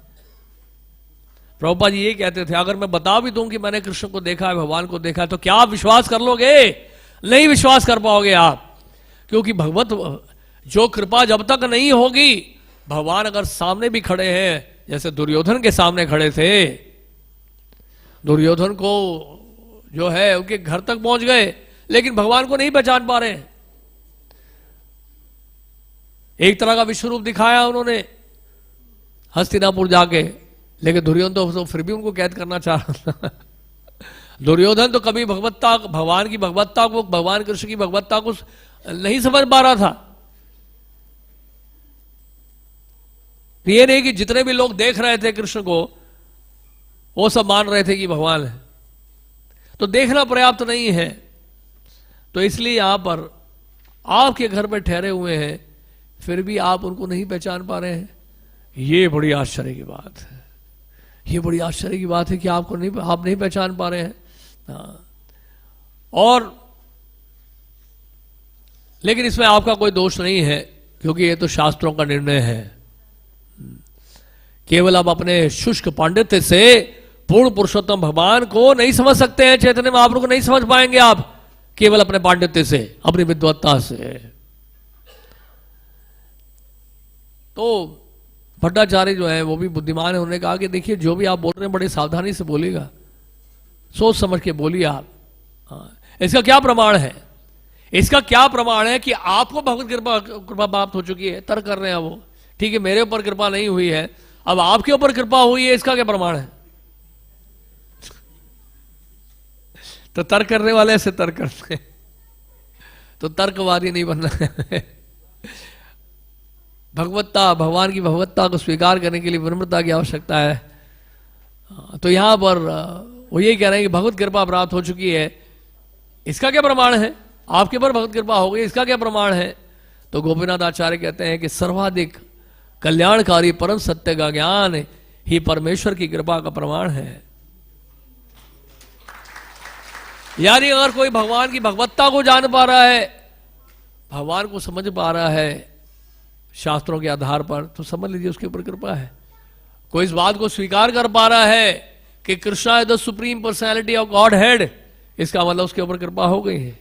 प्रभुपाद जी ये कहते थे, अगर मैं बता भी दूं कि मैंने कृष्ण को देखा है, भगवान को देखा है, तो क्या आप विश्वास कर लोगे? नहीं विश्वास कर पाओगे आप, क्योंकि भगवत जो कृपा जब तक नहीं होगी, भगवान अगर सामने भी खड़े हैं, जैसे दुर्योधन के सामने खड़े थे, दुर्योधन को जो है उनके घर तक पहुंच गए, लेकिन भगवान को नहीं पहचान पा रहे हैं। एक तरह का विश्व रूप दिखाया उन्होंने हस्तिनापुर जाके, लेकिन दुर्योधन तो फिर भी उनको कैद करना चाह रहा था। दुर्योधन तो कभी भगवान की भगवत्ता को, भगवान कृष्ण की भगवत्ता को नहीं समझ पा रहा था। ये नहीं कि जितने भी लोग देख रहे थे कृष्ण को, वो सब मान रहे थे कि भगवान है। तो देखना पर्याप्त नहीं है। तो इसलिए यहां पर आपके घर में ठहरे हुए हैं, फिर भी आप उनको नहीं पहचान पा रहे हैं। ये बड़ी आश्चर्य की बात है। ये बड़ी आश्चर्य की बात है कि आप नहीं पहचान पा रहे हैं। और लेकिन इसमें आपका कोई दोष नहीं है, क्योंकि ये तो शास्त्रों का निर्णय है। केवल आप अपने शुष्क पांडित्य से पूर्ण पुरुषोत्तम भगवान को नहीं समझ सकते हैं। चैतन्य महाप्रभु को नहीं समझ पाएंगे आप केवल अपने पांडित्य से, अपनी विद्वत्ता से। तो भट्टाचार्य जो है वो भी बुद्धिमान है। उन्होंने कहा कि देखिए, जो भी आप बोल रहे हैं बड़ी सावधानी से बोलिएगा, सोच समझ के बोलिए आप। इसका क्या प्रमाण है? इसका क्या प्रमाण है कि आपको भगवत कृपा प्राप्त हो चुकी है? तर्क कर रहे हैं वो, ठीक है मेरे ऊपर कृपा नहीं हुई है, अब आपके ऊपर कृपा हुई है, इसका क्या प्रमाण है? तो तर्क करने वाले ऐसे तर्क करते हैं, तो तर्कवादी नहीं बनना है। भगवत्ता, भगवान की भगवत्ता को स्वीकार करने के लिए विनम्रता की आवश्यकता है। तो यहां पर वो ये कह रहे हैं कि भगवत कृपा प्राप्त हो चुकी है, इसका क्या प्रमाण है? आपके ऊपर भगवत कृपा हो गई, इसका क्या प्रमाण है? तो गोपीनाथ आचार्य कहते हैं कि सर्वाधिक कल्याणकारी परम सत्य का ज्ञान ही परमेश्वर की कृपा का प्रमाण है। यानी अगर कोई भगवान की भगवत्ता को जान पा रहा है, भगवान को समझ पा रहा है शास्त्रों के आधार पर, तो समझ लीजिए उसके ऊपर कृपा है। कोई इस बात को स्वीकार कर पा रहा है कि Krishna is the supreme personality of God head, इसका मतलब उसके ऊपर कृपा हो गई है।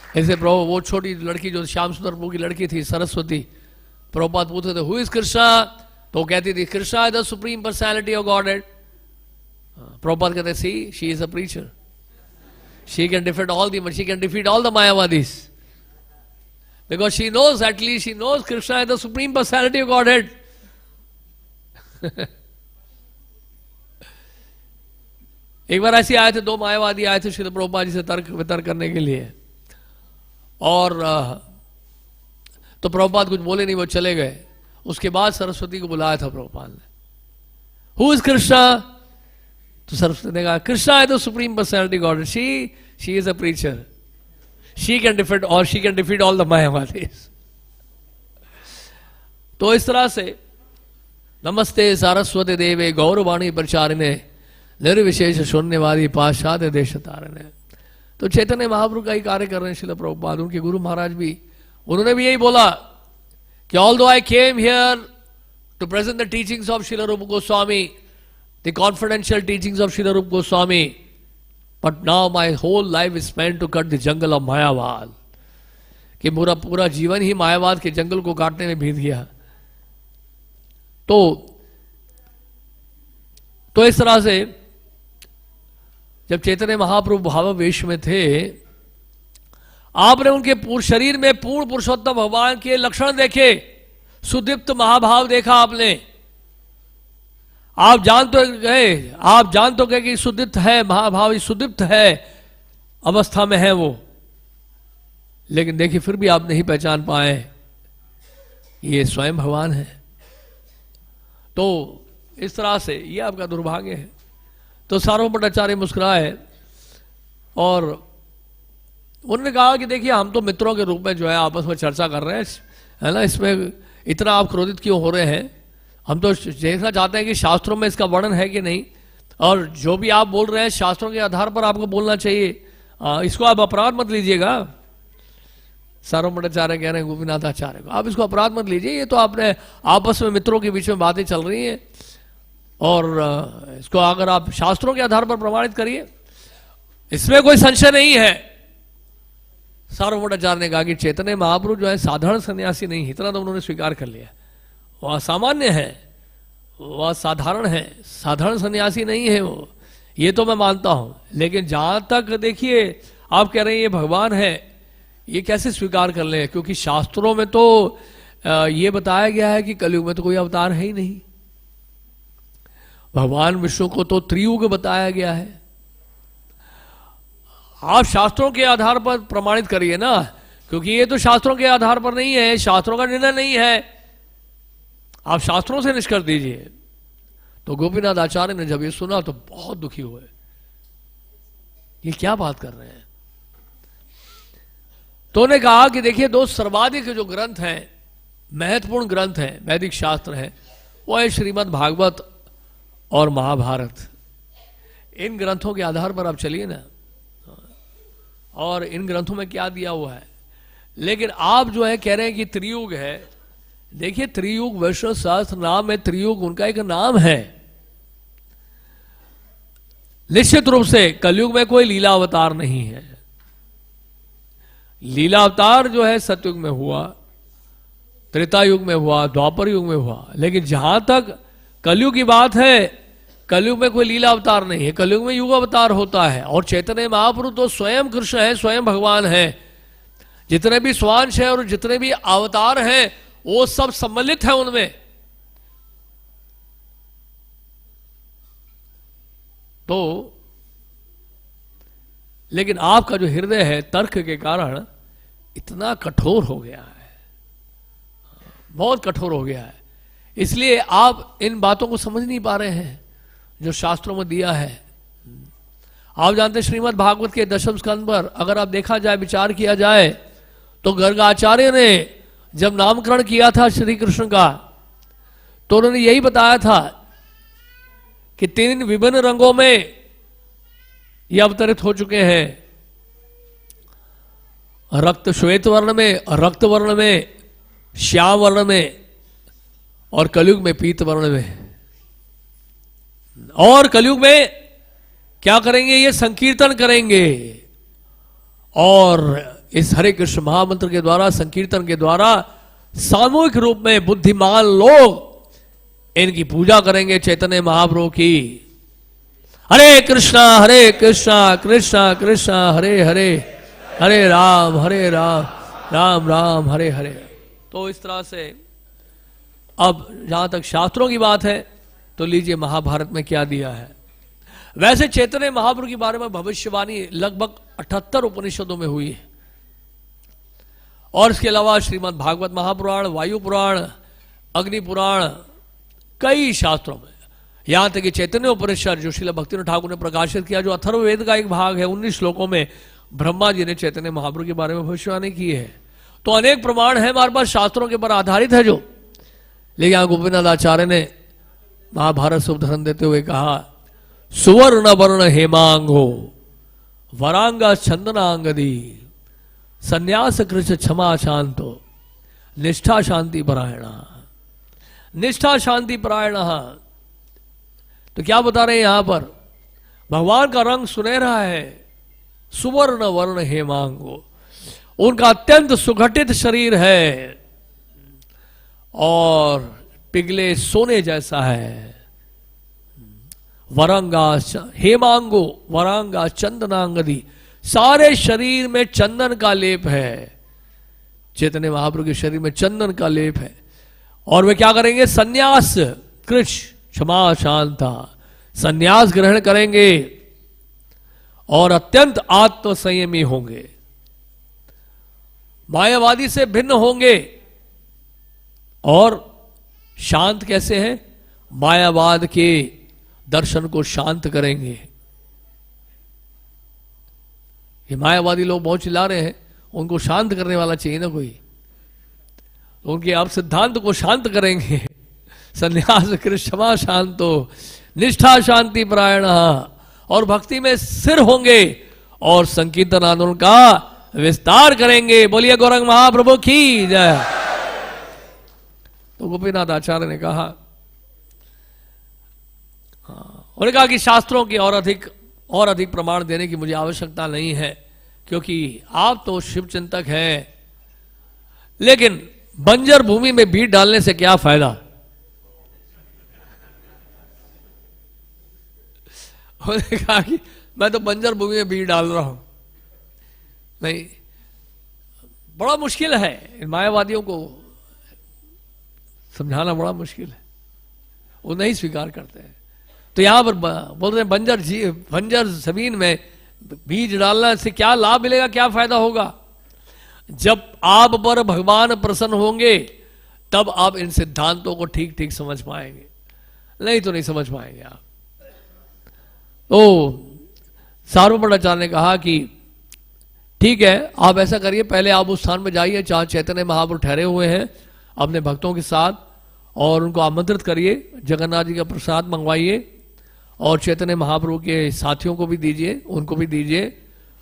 ऐसे प्रभु वो छोटी लड़की जो श्याम सुंदर प्रभु की लड़की थी सरस्वती, प्रभुपाद पूछते थे हु इज कृष्णा, तो कहती थी Krishna is the supreme personality of Godhead. Prabhupad कहते see she is a preacher, she can defeat all the she can defeat all the Mayavadis because she knows at least she knows Krishna is the supreme personality of Godhead. एक बार ऐसे आए थे, दो मायावादी आए थे श्रील प्रभुपाद जी से तर्क वितर्क करने के लिए, और तो प्रभुपाद कुछ बोले नहीं, वो चले गए। उसके बाद सरस्वती को बुलाया था प्रभुपाद ने, हु इज कृष्णा, तो सरस्वती ने कहा Krishna is the supreme personality God, she is a preacher, she can defeat और she can defeat all the Mayavadis. तो इस तरह से नमस्ते सारस्वती देवे गौरवाणी प्रचारिणे निर्विशेष शून्यवादी पाश्चात्य देश तारिणे। तो चैतन्य महाप्रभु का ही कार्य कर रहे हैं श्रील प्रभुपाद, उनके गुरु महाराज भी, उन्होंने भी यही बोला कि although I came here to present the teachings of Shrila Rupa Goswami, the confidential teachings of Shrila Rupa Goswami, but now my whole life is spent to cut the jungle of Mayavada, कि पूरा पूरा जीवन ही मायावाद के जंगल को काटने में बीत गया। तो इस तरह से जब चैतन्य महाप्रभु भावावेश में थे, आपने उनके शरीर में पूर्ण पुरुषोत्तम भगवान के लक्षण देखे, सुदीप्त महाभाव देखा आपने। आप जान तो गए कि सुदीप्त है महाभाव, सुदीप्त है अवस्था में है वो, लेकिन देखिए फिर भी आप नहीं पहचान पाए ये स्वयं भगवान है। तो इस तरह से ये आपका दुर्भाग्य है। तो सार्वभौम भट्टाचार्य मुस्कुराए और उन्होंने कहा कि देखिए हम तो मित्रों के रूप में जो है आपस में चर्चा कर रहे हैं, है ना, इसमें इतना आप क्रोधित क्यों हो रहे हैं? हम तो देखना चाहते हैं कि शास्त्रों में इसका वर्णन है कि नहीं, और जो भी आप बोल रहे हैं शास्त्रों के आधार पर आपको बोलना चाहिए, इसको आप अपराध मत लीजिएगा। सार्वभौम भट्टाचार्य कह रहे हैं गोपीनाथ आचार्य को, आप इसको अपराध मत लीजिए, ये तो आपने आपस में मित्रों के बीच में बातें चल रही हैं, और इसको अगर आप शास्त्रों के आधार पर प्रमाणित करिए, इसमें कोई संशय नहीं है। सार्वभौम भट्टाचार्य ने कहा कि चैतन्य महाप्रभु जो है साधारण सन्यासी नहीं, इतना तो उन्होंने स्वीकार कर लिया, वह सामान्य है, वह साधारण है, साधारण सन्यासी नहीं है वो, ये तो मैं मानता हूं। लेकिन जहां तक देखिए आप कह रहे हैं ये भगवान है, ये कैसे स्वीकार कर लें? क्योंकि शास्त्रों में तो ये बताया गया है कि कलयुग में तो कोई अवतार है ही नहीं। भगवान विष्णु को तो त्रियुग बताया गया है। आप शास्त्रों के आधार पर प्रमाणित करिए ना, क्योंकि ये तो शास्त्रों के आधार पर नहीं है, शास्त्रों का निर्णय नहीं है, आप शास्त्रों से निष्कर्ष दीजिए। तो गोपीनाथ आचार्य ने जब ये सुना तो बहुत दुखी हुए, ये क्या बात कर रहे हैं? तो उन्होंने कहा कि देखिए दो सर्वाधिक जो ग्रंथ हैं, महत्वपूर्ण ग्रंथ हैं, वैदिक शास्त्र हैं, वो है श्रीमद् भागवत और महाभारत। इन ग्रंथों के आधार पर आप चलिए ना, और इन ग्रंथों में क्या दिया हुआ है। लेकिन आप जो है कह रहे हैं कि त्रियुग है। देखिए त्रियुग वैष्णव शास्त्र नाम है, त्रियुग उनका एक नाम है। निश्चित रूप से कलयुग में कोई लीला अवतार नहीं है। लीला अवतार जो है सतयुग में हुआ, त्रेता युग में हुआ, द्वापर युग में हुआ, लेकिन जहां तक कलयुग की बात है, कलयुग में कोई लीला अवतार नहीं है, कलयुग में युग अवतार होता है। और चैतन्य महाप्रभु तो स्वयं कृष्ण है, स्वयं भगवान है। जितने भी स्वांश है और जितने भी अवतार हैं वो सब सम्मिलित है उनमें। तो लेकिन आपका जो हृदय है तर्क के कारण इतना कठोर हो गया है, बहुत कठोर हो गया है, इसलिए आप इन बातों को समझ नहीं पा रहे हैं जो शास्त्रों में दिया है। आप जानते हैं श्रीमद् भागवत के 10वें स्कंद पर अगर आप देखा जाए, विचार किया जाए, तो गर्गाचार्य ने जब नामकरण किया था श्री कृष्ण का, तो उन्होंने यही बताया था कि 3 विभिन्न रंगों में ये अवतरित हो चुके हैं, रक्त श्वेत वर्ण में, रक्त वर्ण में, श्याम वर्ण में, और कलयुग में पीत वर्ण में। और कलयुग में क्या करेंगे? ये संकीर्तन करेंगे और इस हरे कृष्ण महामंत्र के द्वारा, संकीर्तन के द्वारा सामूहिक रूप में बुद्धिमान लोग इनकी पूजा करेंगे, चैतन्य महाप्रभु की। हरे कृष्णा कृष्णा कृष्णा हरे हरे, हरे राम राम राम हरे हरे। तो इस तरह से अब जहां तक शास्त्रों की बात है तो लीजिए महाभारत में क्या दिया है। वैसे चैतन्य महाप्रभु के बारे में भविष्यवाणी लगभग 78 उपनिषदों में हुई है, और इसके अलावा श्रीमद् भागवत महापुराण, वायु पुराण, अग्नि पुराण, कई शास्त्रों में, यहां तक कि चैतन्य उपनिषद जो श्रील भक्तिनाथ ठाकुर ने प्रकाशित किया, जो अथर्ववेद का एक भाग है, 19 श्लोकों में ब्रह्मा जी ने चैतन्य महाप्रभु के बारे में भविष्यवाणी की है। तो अनेक प्रमाण है हमारे पास, शास्त्रों के पर आधारित है जो। लेकिन यहां गोपीनाथ आचार्य ने महाभारत से उदाहरण देते हुए कहा, सुवर्ण वर्ण हेमांगो वरांगा चंदनांगदी संन्यास कृष क्षमा शांतो निष्ठा शांति परायण। निष्ठा शांति परायण, तो क्या बता रहे हैं यहां पर? भगवान का रंग सुनहरा है, सुवर्ण वर्ण हेमांगो, उनका अत्यंत सुगठित शरीर है और पिघले सोने जैसा है। वरंगा हेमांगो वरांगा चंदनांगदी, सारे शरीर में चंदन का लेप है। चैतन्य महाप्रभु के शरीर में चंदन का लेप है। और वे क्या करेंगे? संन्यास कृष क्षमा शांता, संन्यास ग्रहण करेंगे और अत्यंत आत्मसंयमी होंगे, मायावादी से भिन्न होंगे। और शांत कैसे हैं? मायावाद के दर्शन को शांत करेंगे। ये मायावादी लोग बहुत चिल्ला रहे हैं, उनको शांत करने वाला चाहिए ना कोई, तो उनके आप सिद्धांत को शांत करेंगे। संन्यास कृष्ण क्षमा शांतो निष्ठा शांति परायण, और भक्ति में स्थिर होंगे और संकीर्तन आंदोलन का विस्तार करेंगे। बोलिए गौरंग महाप्रभु की जय। तो गोपीनाथ आचार्य ने कहा, उन्होंने कहा कि शास्त्रों की और अधिक प्रमाण देने की मुझे आवश्यकता नहीं है, क्योंकि आप तो शिव चिंतक हैं। लेकिन बंजर भूमि में बीज डालने से क्या फायदा? उन्होंने कहा कि मैं तो बंजर भूमि में बीज डाल रहा हूं। नहीं, बड़ा मुश्किल है, इन मायावादियों को समझाना बड़ा मुश्किल है, वो नहीं स्वीकार करते हैं। तो यहां पर बोल रहे हैं बंजर जमीन में बीज डालने से क्या लाभ मिलेगा, क्या फायदा होगा? जब आप पर भगवान प्रसन्न होंगे तब आप इन सिद्धांतों को ठीक ठीक समझ पाएंगे, नहीं तो नहीं समझ पाएंगे आप। तो सार्वभौमाचार्य ने कहा कि ठीक है, आप ऐसा करिए, पहले आप उस स्थान में जाइए जहां चैतन्य महाप्रभु ठहरे हुए हैं अपने भक्तों के साथ, और उनको आमंत्रित करिए, जगन्नाथ जी का प्रसाद मंगवाइए और चैतन्य महाप्रभु के साथियों को भी दीजिए, उनको भी दीजिए।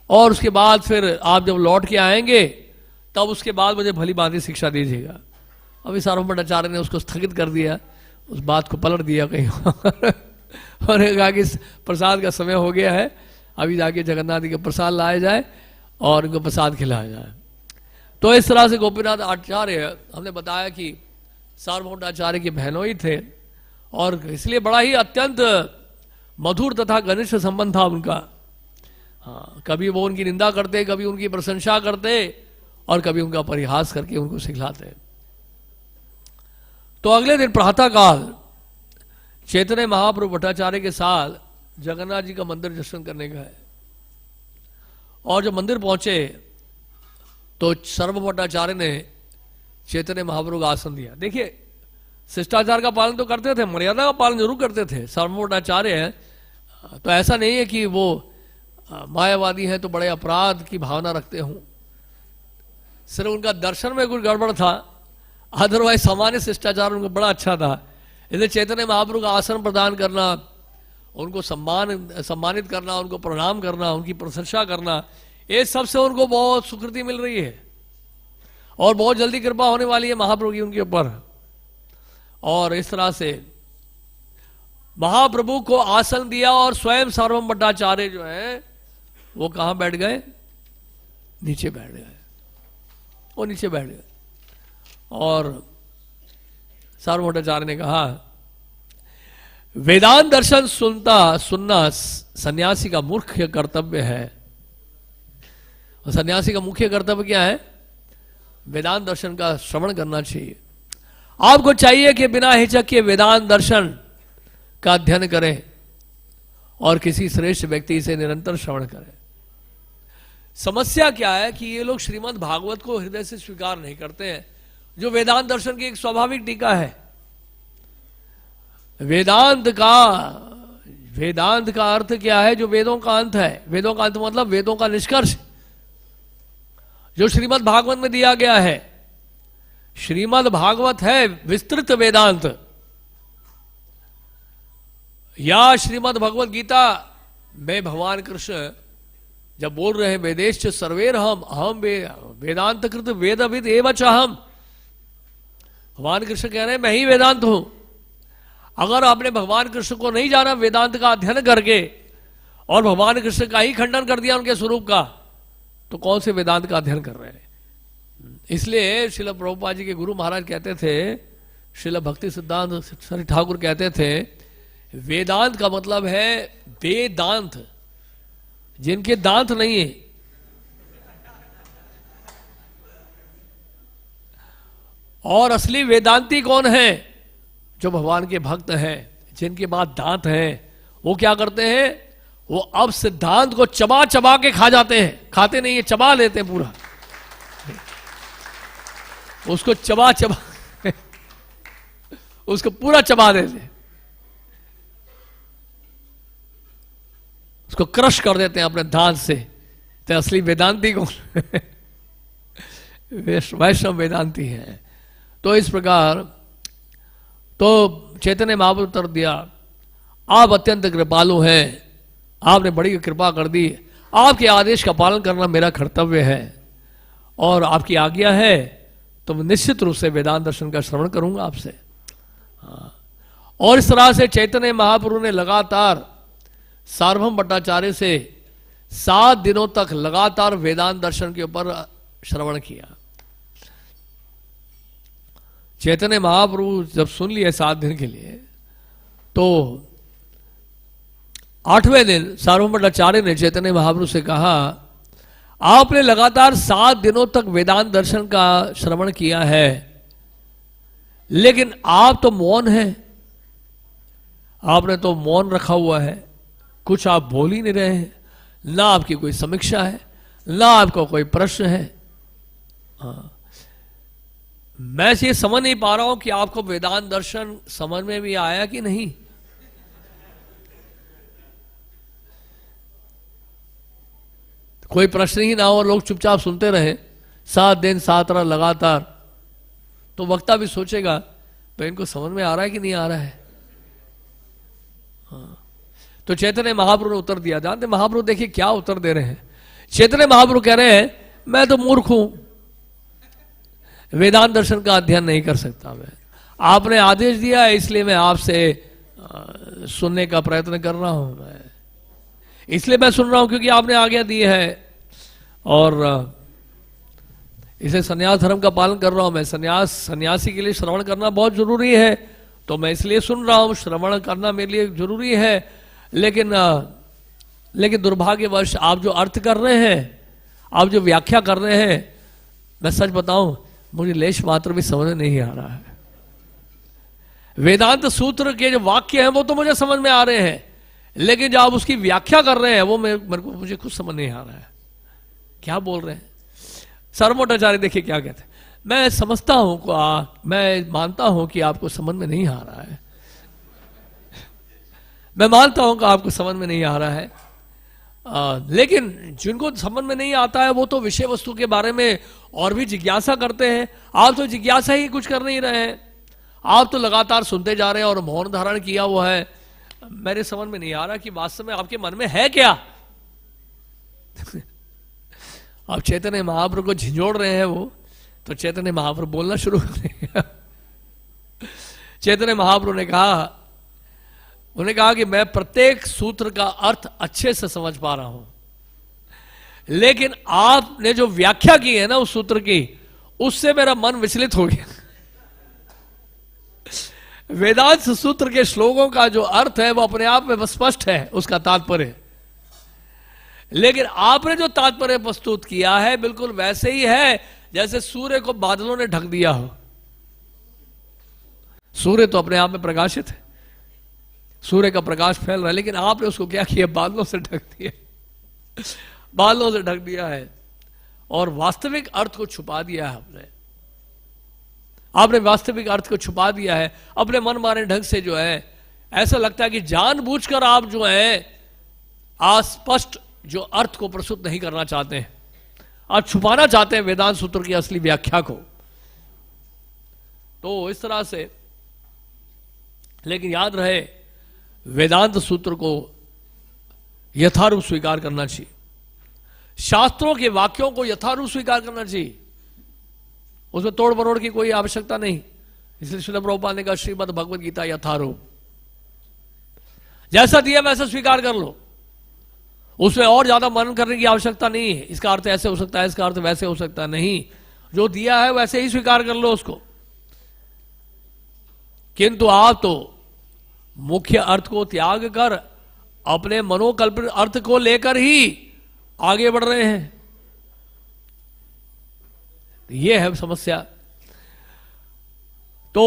और उसके बाद फिर आप जब लौट के आएंगे तब उसके बाद मुझे भली भांति शिक्षा दीजिएगा। अभी सार्वभौमाचार्य ने उसको स्थगित कर दिया, उस बात को पलट दिया कहीं और कहा कि प्रसाद का समय हो गया है, अभी जाके जगन्नाथ जी का प्रसाद लाया जाए और उनको प्रसाद खिलाया जाए। तो इस तरह से गोपीनाथ आचार्य, हमने बताया कि सार्वभौमाचार्य के बहनोई थे, और इसलिए बड़ा ही अत्यंत मधुर तथा घनिष्ठ संबंध था उनका। हाँ, कभी वो उनकी निंदा करते, कभी उनकी प्रशंसा करते, और कभी उनका परिहास करके उनको सिखलाते। तो अगले दिन प्रातःकाल चैतन्य महाप्रभु भट्टाचार्य के साथ जगन्नाथ जी का मंदिर दर्शन करने गए, और जब मंदिर पहुंचे तो सर्वभट्टाचार्य ने चैतन्य महाप्रभु का आसन दिया। देखिए, शिष्टाचार का पालन तो करते थे, मर्यादा का पालन जरूर करते थे सर्वभट्टाचार्य हैं। तो ऐसा नहीं है कि वो मायावादी हैं तो बड़े अपराध की भावना रखते हों, सिर्फ उनका दर्शन में कुछ गड़बड़ था, अदरवाइज सामान्य शिष्टाचार उनको बड़ा अच्छा था। इसलिए चैतन्य महाप्रभु का आसन प्रदान करना, उनको सम्मानित करना, उनको प्रणाम करना, उनकी प्रशंसा करना, ये सबसे उनको बहुत सुकृति मिल रही है और बहुत जल्दी कृपा होने वाली है महाप्रभु की उनके ऊपर। और इस तरह से महाप्रभु को आसन दिया, और स्वयं सार्वभौम भट्टाचार्य जो है वो कहां बैठ गए? नीचे बैठ गए। वो नीचे बैठ गए और सार्वभौमाचार्य ने कहा, वेदांत दर्शन सुनना सन्यासी का मुख्य कर्तव्य है। और सन्यासी का मुख्य कर्तव्य क्या है? वेदांत दर्शन का श्रवण करना चाहिए। आपको चाहिए कि बिना हिचक के वेदांत दर्शन का अध्ययन करें और किसी श्रेष्ठ व्यक्ति से निरंतर श्रवण करें। समस्या क्या है कि ये लोग श्रीमद् भागवत को हृदय से स्वीकार नहीं करते हैं, जो वेदांत दर्शन की एक स्वाभाविक टीका है। वेदांत का अर्थ क्या है? जो वेदों का अंत है। वेदों का अंत मतलब वेदों का निष्कर्ष, जो श्रीमद् भागवत में दिया गया है। श्रीमद् भागवत है विस्तृत वेदांत, या श्रीमद् भगवत गीता में भगवान कृष्ण जब बोल रहे हैं वेदेश्च सर्वेर हम वेदांत कृत वेदविद एव चाहम, भगवान कृष्ण कह रहे हैं मैं ही वेदांत हूं। अगर आपने भगवान कृष्ण को नहीं जाना वेदांत का अध्ययन करके और भगवान कृष्ण का ही खंडन कर दिया उनके स्वरूप का, तो कौन से वेदांत का अध्ययन कर रहे हैं? इसलिए श्रील प्रभुपाद जी के गुरु महाराज कहते थे, श्रील भक्ति सिद्धांत सरस्वती ठाकुर कहते थे, वेदांत का मतलब है वेदांत, जिनके दांत नहीं है। और असली वेदांती कौन है? जो भगवान के भक्त हैं, जिनके पास दांत हैं। वो क्या करते हैं? वो अब सिद्धांत को चबा चबा के खा जाते हैं। खाते नहीं है, चबा लेते हैं पूरा, उसको चबा चबा उसको पूरा चबा देते हैं, उसको क्रश कर देते हैं अपने दांत से। तो असली वेदांती कौन? वैष्णव वेदांती है। तो इस प्रकार तो चैतन्य महाप्रभु उत्तर दिया, आप अत्यंत कृपालु हैं, आपने बड़ी कृपा कर दी, आपके आदेश का पालन करना मेरा कर्तव्य है और आपकी आज्ञा है तो मैं निश्चित रूप से वेदांत दर्शन का श्रवण करूंगा आपसे। और इस तरह से चैतन्य महाप्रभु ने लगातार सार्वभौम भट्टाचार्य से 7 दिनों तक लगातार वेदांत दर्शन के ऊपर श्रवण किया। चैतन्य महाप्रभु जब सुन लिए 7 दिन के लिए, तो 8वें दिन सार्वभौम भट्टाचार्य ने चैतन्य महाप्रभु से कहा, आपने लगातार 7 दिनों तक वेदांत दर्शन का श्रवण किया है, लेकिन आप तो मौन हैं, आपने तो मौन रखा हुआ है, कुछ आप बोल ही नहीं रहे हैं, ना आपकी कोई समीक्षा है, ना आपका कोई प्रश्न है। हाँ, मैं ये समझ नहीं पा रहा हूं कि आपको वेदांत दर्शन समझ में भी आया कि नहीं। कोई प्रश्न ही ना हो, लोग चुपचाप सुनते रहे 7 दिन 7 रात लगातार, तो वक्ता भी सोचेगा तो इनको समझ में आ रहा है कि नहीं आ रहा है। हाँ, तो चैतन्य महाप्रभु ने उत्तर दिया। जानते महाप्रभु देखिए क्या उत्तर दे रहे हैं। चैतन्य महाप्रभु कह रहे हैं, मैं तो मूर्ख हूं, वेदांत दर्शन का अध्ययन नहीं कर सकता मैं, आपने आदेश दिया है इसलिए मैं आपसे सुनने का प्रयत्न कर रहा हूं। मैं इसलिए मैं सुन रहा हूं क्योंकि आपने आज्ञा दी है और इसे संन्यास धर्म का पालन कर रहा हूं मैं। सन्यासी के लिए श्रवण करना बहुत जरूरी है, तो मैं इसलिए सुन रहा हूं, श्रवण करना मेरे लिए जरूरी है। लेकिन दुर्भाग्यवश आप जो अर्थ कर रहे हैं, आप जो व्याख्या कर रहे हैं, मैं सच बताऊं मुझे लेश मात्र भी समझ नहीं आ रहा है। वेदांत सूत्र के जो वाक्य हैं वो तो मुझे समझ में आ रहे हैं, लेकिन जो आप उसकी व्याख्या कर रहे हैं वो मुझे कुछ समझ नहीं आ रहा है, क्या बोल रहे हैं। सार्वभौमाचार्य देखिए क्या कहते हैं, मैं समझता हूं, मैं मानता हूं कि आपको समझ में नहीं आ रहा है, मैं मानता हूं कि आपको समझ में नहीं आ रहा है, लेकिन जिनको समझ में नहीं आता है वो तो विषय वस्तु के बारे में और भी जिज्ञासा करते हैं। आप तो जिज्ञासा ही कुछ कर नहीं रहे हैं, आप तो लगातार सुनते जा रहे हैं और मौन धारण किया हुआ है। मेरे समझ में नहीं आ रहा कि वास्तव में आपके मन में है क्या। आप चैतन्य महाप्रभु को झिझोड़ रहे हैं वो, तो चैतन्य महाप्रभु बोलना शुरू कर दिया। चैतन्य महाप्रभु ने कहा, उन्होंने कहा कि मैं प्रत्येक सूत्र का अर्थ अच्छे से समझ पा रहा हूं, लेकिन आपने जो व्याख्या की है ना उस सूत्र की, उससे मेरा मन विचलित हो गया। वेदांत सूत्र के श्लोकों का जो अर्थ है वो अपने आप में स्पष्ट है, उसका तात्पर्य, लेकिन आपने जो तात्पर्य प्रस्तुत किया है बिल्कुल वैसे ही है जैसे सूर्य को बादलों ने ढक दिया हो। सूर्य तो अपने आप में प्रकाशित है, सूर्य का प्रकाश फैल रहा है, लेकिन आपने उसको क्या किया, बादलों से ढक दिया, बादलों से ढक दिया है और वास्तविक अर्थ को छुपा दिया है। आपने वास्तविक अर्थ को छुपा दिया है अपने मन माने ढंग से। जो है ऐसा लगता है कि जानबूझकर आप जो है अस्पष्ट जो अर्थ को प्रस्तुत नहीं करना चाहते हैं, आप छुपाना चाहते हैं वेदांत सूत्र की असली व्याख्या को। तो इस तरह से, लेकिन याद रहे वेदांत सूत्र को यथारूप स्वीकार करना चाहिए, शास्त्रों के वाक्यों को यथारूप स्वीकार करना चाहिए, उसमें तोड़ मरोड़ की कोई आवश्यकता नहीं। इसलिए श्रील प्रभुपाद ने कहा श्रीमद् भगवद गीता यथारूप, जैसा दिया वैसा स्वीकार कर लो, उसमें और ज्यादा मनन करने की आवश्यकता नहीं है। इसका अर्थ ऐसे हो सकता है, इसका अर्थ वैसे हो सकता है, नहीं, जो दिया है वैसे ही स्वीकार कर लो उसको। किंतु आप तो मुख्य अर्थ को त्याग कर अपने मनोकल्पित अर्थ को लेकर ही आगे बढ़ रहे हैं, यह है समस्या। तो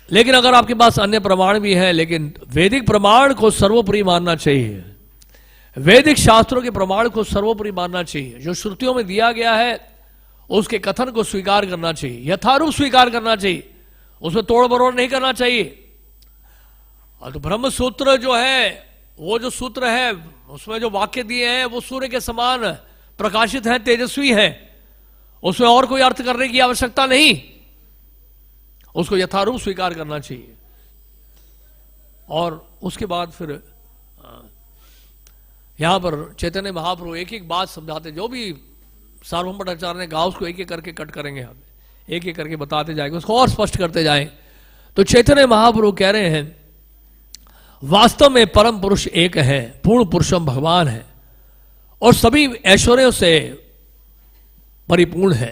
लेकिन अगर आपके पास अन्य प्रमाण भी हैं, लेकिन वैदिक प्रमाण को सर्वोपरि मानना चाहिए, वैदिक शास्त्रों के प्रमाण को सर्वोपरि मानना चाहिए। जो श्रुतियों में दिया गया है उसके कथन को स्वीकार करना चाहिए, यथारूप स्वीकार करना चाहिए, उसमें तोड़ मरोड़ नहीं करना चाहिए। और तो ब्रह्म सूत्र जो है, वो जो सूत्र है उसमें जो वाक्य दिए हैं वो सूर्य के समान प्रकाशित है, तेजस्वी है, उसमें और कोई अर्थ करने की आवश्यकता नहीं, उसको यथारूप स्वीकार करना चाहिए। और उसके बाद फिर यहां पर चैतन्य महाप्रभु एक एक बात समझाते, जो भी सार्वभौम भट्टाचार्य ने कहा उसको एक एक करके कट करेंगे, हम एक एक करके बताते जाएंगे, उसको और स्पष्ट करते जाएं। तो चैतन्य महाप्रभु कह रहे हैं वास्तव में परम पुरुष एक है, पूर्ण पुरुषम भगवान है और सभी ऐश्वर्यों से परिपूर्ण है,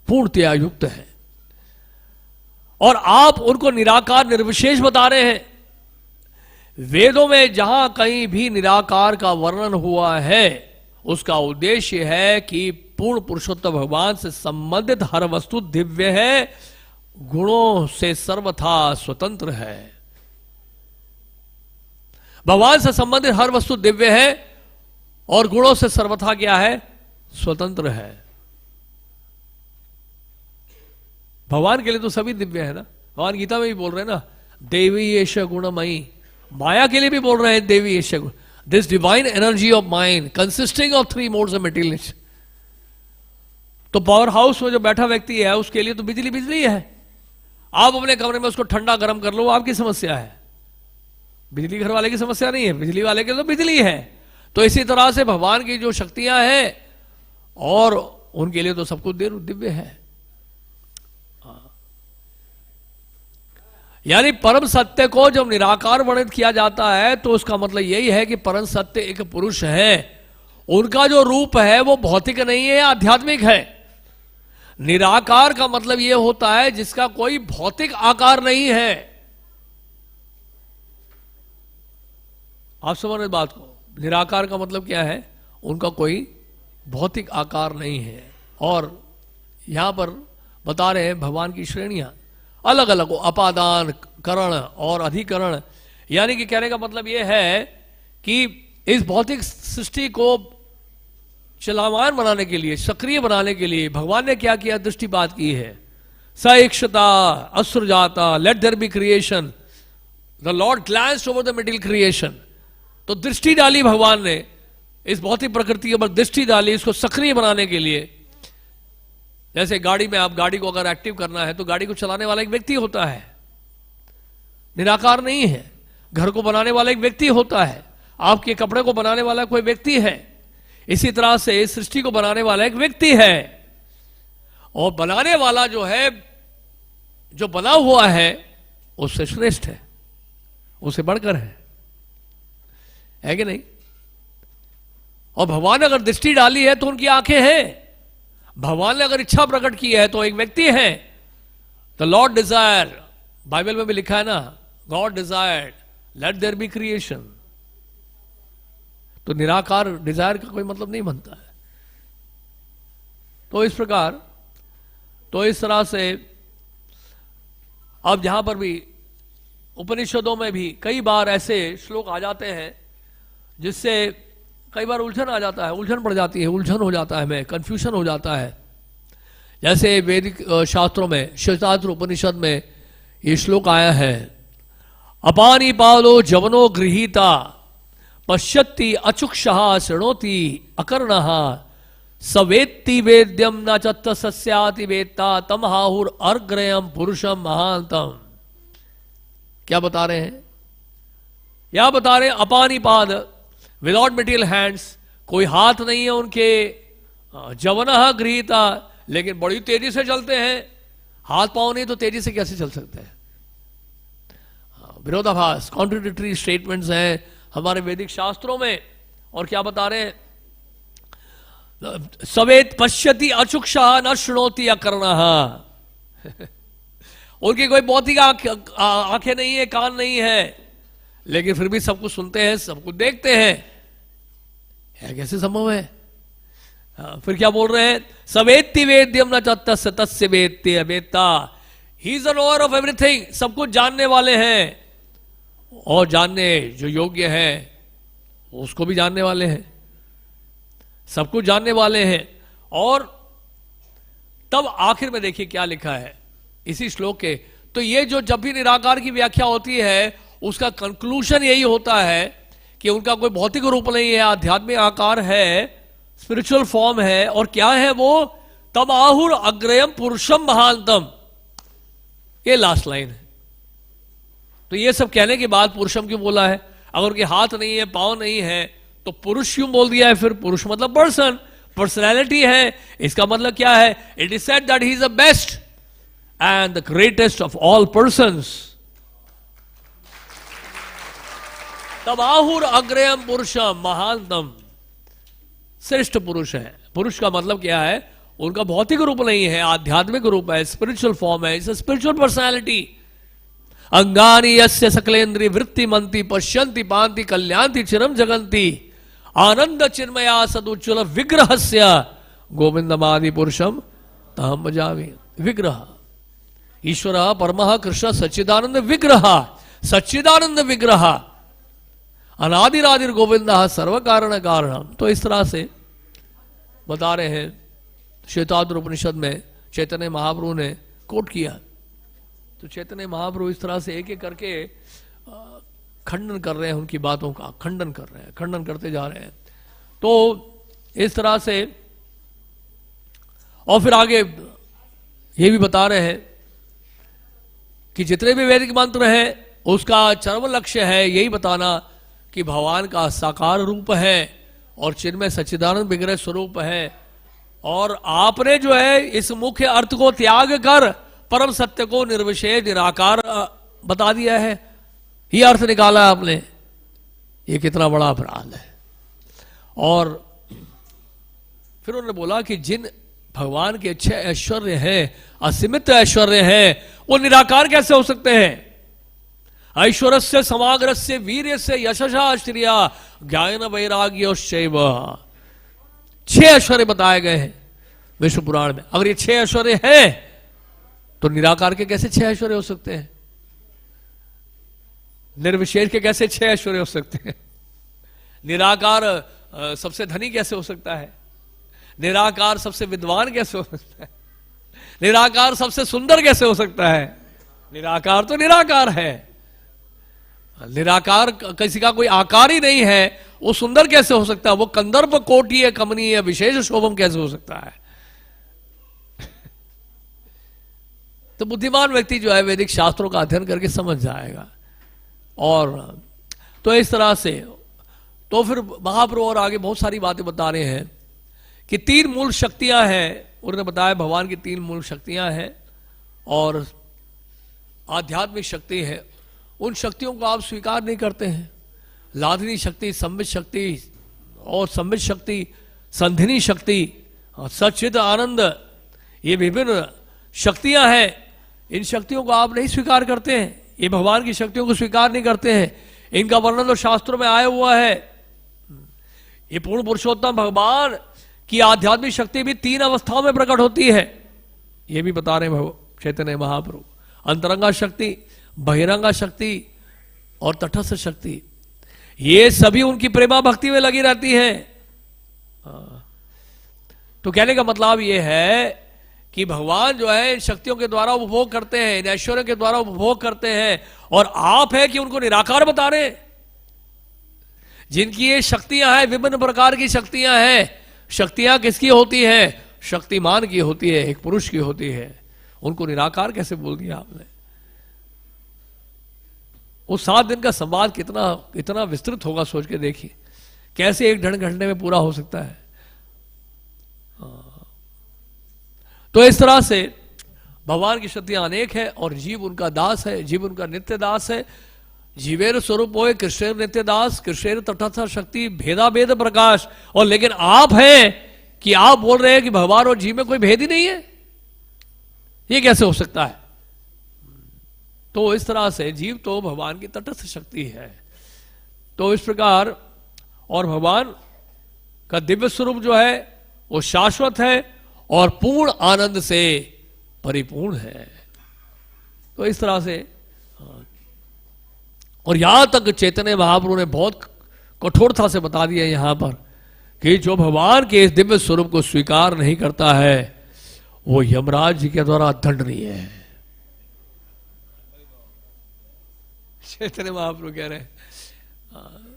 पूर्णतया युक्त है, और आप उनको निराकार निर्विशेष बता रहे हैं। वेदों में जहां कहीं भी निराकार का वर्णन हुआ है उसका उद्देश्य है कि पूर्ण पुरुषोत्तम भगवान से संबंधित हर वस्तु दिव्य है, गुणों से सर्वथा स्वतंत्र है। भगवान से संबंधित हर वस्तु दिव्य है और गुणों से सर्वथा क्या है, स्वतंत्र है। भगवान के लिए तो सभी दिव्य है ना, भगवान गीता में भी बोल रहे हैं ना, देवी एष गुणमयी, माया के लिए भी बोल रहे हैं देवी एष गुण, this divine energy of mind consisting of 3 modes of materiality. तो पावर हाउस में जो बैठा व्यक्ति है उसके लिए तो बिजली बिजली है, आप अपने कमरे में उसको ठंडा गर्म कर लो, आपकी समस्या है, बिजली घर वाले की समस्या नहीं है, बिजली वाले के तो बिजली है। तो इसी तरह से भगवान की जो शक्तियां हैं और उनके लिए तो सब कुछ दिव्य है। यानी परम सत्य को जब निराकार वर्णित किया जाता है तो उसका मतलब यही है कि परम सत्य एक पुरुष है, उनका जो रूप है वो भौतिक नहीं है, आध्यात्मिक है। निराकार का मतलब यह होता है जिसका कोई भौतिक आकार नहीं है। आप समझ रहे बात को, निराकार का मतलब क्या है, उनका कोई भौतिक आकार नहीं है। और यहां पर बता रहे हैं भगवान की श्रेणियां अलग अलग हो, अपादान, करण और अधिकरण। यानी कि कहने का मतलब यह है कि इस भौतिक सृष्टि को चलामान बनाने के लिए, सक्रिय बनाने के लिए भगवान ने क्या किया, दृष्टिपात की है। सईक्षता असृजाता, let there be creation, the Lord glanced over the middle creation. तो दृष्टि डाली भगवान ने इस भौतिक प्रकृति के ऊपर, दृष्टि डाली इसको सक्रिय बनाने के लिए। जैसे गाड़ी में, आप गाड़ी को अगर एक्टिव करना है तो गाड़ी को चलाने वाला एक व्यक्ति होता है, निराकार नहीं है। घर को बनाने वाला एक व्यक्ति होता है, आपके कपड़े को बनाने वाला कोई व्यक्ति है। इसी तरह से सृष्टि को बनाने वाला एक व्यक्ति है, और बनाने वाला जो है, जो बना हुआ है उससे श्रेष्ठ है, उससे बढ़कर है कि नहीं। और भगवान अगर दृष्टि डाली है तो उनकी आंखें हैं, भगवान ने अगर इच्छा प्रकट की है तो एक व्यक्ति है, द लॉर्ड डिजायर, बाइबल में भी लिखा है ना, God desired let there be creation. तो निराकार डिजायर का कोई मतलब नहीं बनता है। तो इस प्रकार, तो इस तरह से अब यहां पर भी उपनिषदों में भी कई बार ऐसे श्लोक आ जाते हैं जिससे कई बार उलझन आ जाता है, उलझन पड़ जाती है, उलझन हो जाता है, हमें कंफ्यूजन हो जाता है। जैसे वैदिक शास्त्रों में श्वेतास्त्र उपनिषद में ये श्लोक आया है, अपानी पालो जवनो गृहीता पश्यति अचुक्षः शृणोति अकर्णः सवेत्ति वेद्यम न चत्त सस्याति वेत्ता तम हाहुर अर्ग्रयम पुरुषम महांतम। क्या बता रहे हैं? या बता रहे हैं अपानी पाद, विदाउट मेटेरियल हैंड्स, कोई हाथ नहीं है उनके, जवनः गृहीता, लेकिन बड़ी तेजी से चलते हैं। हाथ पांव नहीं तो तेजी से कैसे चल सकते हैं? विरोधाभास, कॉन्ट्रडिक्टरी स्टेटमेंट्स हैं हमारे वैदिक शास्त्रों में। और क्या बता रहे हैं? सवेत पश्यति अचुक्षा न शृणोति अकर्णः। उनकी कोई भौतिक आंखें नहीं है, कान नहीं है, लेकिन फिर भी सब कुछ सुनते हैं, सब कुछ देखते हैं। कैसे संभव है? फिर क्या बोल रहे हैं? सवेत्ति वेद्यम न तस्य तस्य वेत्ति अवेत्ता। He is an knower of everything, सब कुछ जानने वाले हैं, और जानने जो योग्य है उसको भी जानने वाले हैं, सब कुछ जानने वाले हैं। और तब आखिर में देखिए क्या लिखा है इसी श्लोक के। तो ये जो जब भी निराकार की व्याख्या होती है उसका कंक्लूजन यही होता है कि उनका कोई भौतिक रूप नहीं है, आध्यात्मिक आकार है, स्पिरिचुअल फॉर्म है। और क्या है वो? तम आहुर अग्रयम पुरुषम महानतम। ये लास्ट लाइन है। तो ये सब कहने के बाद पुरुषम क्यों बोला है? अगर उनके हाथ नहीं है, पांव नहीं है, तो पुरुष क्यों बोल दिया है? फिर पुरुष मतलब पर्सन, पर्सनैलिटी है। इसका मतलब क्या है? It is said that he is the best and the greatest of all persons. तबाहुर अग्रयम पुरुषम महानतम, श्रेष्ठ पुरुष है। पुरुष का मतलब क्या है? उनका भौतिक रूप नहीं है, आध्यात्मिक रूप है, स्पिरिचुअल फॉर्म है, इट्स अ स्पिरिचुअल पर्सनैलिटी। अंगानी यस्य सकलेन्द्रिय वृत्ति मंती पश्यन्ति पांति कल्याणति चिरम जगंती आनंद चिन्मया सदुज्ज्वल विग्रहस्य गोविंदमादि पुरुषम तहम भजामि। विग्रह ईश्वर परमः कृष्ण सच्चिदानंद विग्रह, सच्चिदानंद विग्रह, अनादिरादिर गोविंद सर्व कारण कारणम। तो इस तरह से बता रहे हैं श्वेतास्त्र उपनिषद में चैतन्य महाप्रभु ने कोट किया। तो चैतन्य महाप्रभु इस तरह से एक एक करके खंडन कर रहे हैं, उनकी बातों का खंडन कर रहे हैं, खंडन करते जा रहे हैं। तो इस तरह से और फिर आगे ये भी बता रहे हैं कि जितने भी वैदिक मंत्र हैं उसका चरम लक्ष्य है यही बताना कि भगवान का साकार रूप है और चिन्मय सच्चिदानंद विग्रह स्वरूप है। और आपने जो है इस मुख्य अर्थ को त्याग कर परम सत्य को निर्विशेष निराकार बता दिया है, ये अर्थ निकाला आपने। ये कितना बड़ा अपराध है। और फिर उन्होंने बोला कि जिन भगवान के अच्छे ऐश्वर्य हैं, असीमित ऐश्वर्य हैं, वो निराकार कैसे हो सकते हैं? ऐश्वर्यस्य समाग्रस्य वीर्यस्य यशसा श्रिया ज्ञान वैराग्य शैव। 6 ऐश्वर्य बताए गए हैं विष्णु पुराण में। अगर ये 6 ऐश्वर्य हैं तो निराकार के कैसे 6 ऐश्वर्य हो सकते हैं? निर्विशेष के कैसे 6 ऐश्वर्य हो सकते हैं? निराकार सबसे धनी कैसे हो सकता है? निराकार सबसे विद्वान कैसे हो सकता है? निराकार सबसे सुंदर कैसे हो सकता है? निराकार तो निराकार है। निराकार किसी का कोई आकार ही नहीं है, वो सुंदर कैसे हो सकता है? वो कंदर्प कोटि है, कमनीय है, विशेष शोभम कैसे हो सकता है? तो बुद्धिमान व्यक्ति जो है वैदिक शास्त्रों का अध्ययन करके समझ जाएगा। और तो इस तरह से तो फिर महाप्रभु और आगे बहुत सारी बातें बता रहे हैं कि 3 मूल शक्तियां हैं। उन्होंने बताया भगवान की 3 मूल शक्तियां हैं और आध्यात्मिक शक्ति है। उन शक्तियों को आप स्वीकार नहीं करते हैं। लाधिनी शक्ति, संबित शक्ति और संबित शक्ति, संधिनी शक्ति सच्चिद आनंद, ये विभिन्न शक्तियां हैं, इन शक्तियों को आप नहीं स्वीकार करते हैं, ये भगवान की शक्तियों को स्वीकार नहीं करते हैं। इनका वर्णन तो शास्त्रों में आया हुआ है। ये पूर्ण पुरुषोत्तम भगवान की आध्यात्मिक शक्ति भी 3 अवस्थाओं में प्रकट होती है, ये भी बता रहे हैं चैतन्य महाप्रभु। अंतरंगा शक्ति, बहिरंगा शक्ति और तटस्थ शक्ति, ये सभी उनकी प्रेमा भक्ति में लगी रहती हैं। तो कहने का मतलब ये है कि भगवान जो है इन शक्तियों के द्वारा उपभोग करते हैं, इन ऐश्वर्यों के द्वारा उपभोग करते हैं, और आप है कि उनको निराकार बता रहे हैं। जिनकी ये शक्तियां हैं, विभिन्न प्रकार की शक्तियां हैं, शक्तियां किसकी होती हैं? शक्तिमान की होती है, एक पुरुष की होती है। उनको निराकार कैसे बोल दिया आपने? वो 7 दिन का संवाद कितना विस्तृत होगा, सोच के देखिए, कैसे 1 घंटे में पूरा हो सकता है। तो इस तरह से भगवान की शक्तियां अनेक है और जीव उनका दास है, जीव उनका नित्य दास है। जीवेर स्वरूप होए कृष्ण नित्य दास, कृष्ण तटस्थ शक्ति भेदा भेद प्रकाश। और लेकिन आप हैं कि आप बोल रहे हैं कि भगवान और जीव में कोई भेद ही नहीं है, ये कैसे हो सकता है? तो इस तरह से जीव तो भगवान की तटस्थ शक्ति है। तो इस प्रकार, और भगवान का दिव्य स्वरूप जो है वो शाश्वत है और पूर्ण आनंद से परिपूर्ण है। तो इस तरह से, और यहां तक चैतन्य महाप्रभु ने बहुत कठोरता से बता दिया यहां पर कि जो भगवान के इस दिव्य स्वरूप को स्वीकार नहीं करता है वो यमराज जी के द्वारा दंडनीय है। चैतन्य महाप्रभु कह रहे हैं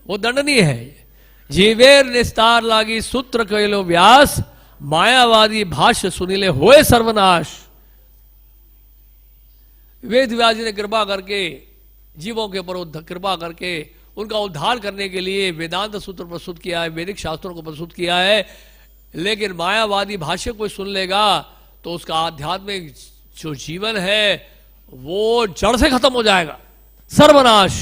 वो दंडनीय है। जीवेर निस्तार लागी सूत्र कैलो व्यास, मायावादी भाष्य सुनीले होए सर्वनाश। वेद व्यास जी ने कृपा करके जीवों के ऊपर कृपा करके उनका उद्धार करने के लिए वेदांत सूत्र प्रस्तुत किया है, वैदिक शास्त्रों को प्रस्तुत किया है। लेकिन मायावादी भाष्य कोई सुन लेगा तो उसका आध्यात्मिक जो जीवन है वो जड़ से खत्म हो जाएगा। सर्वनाश,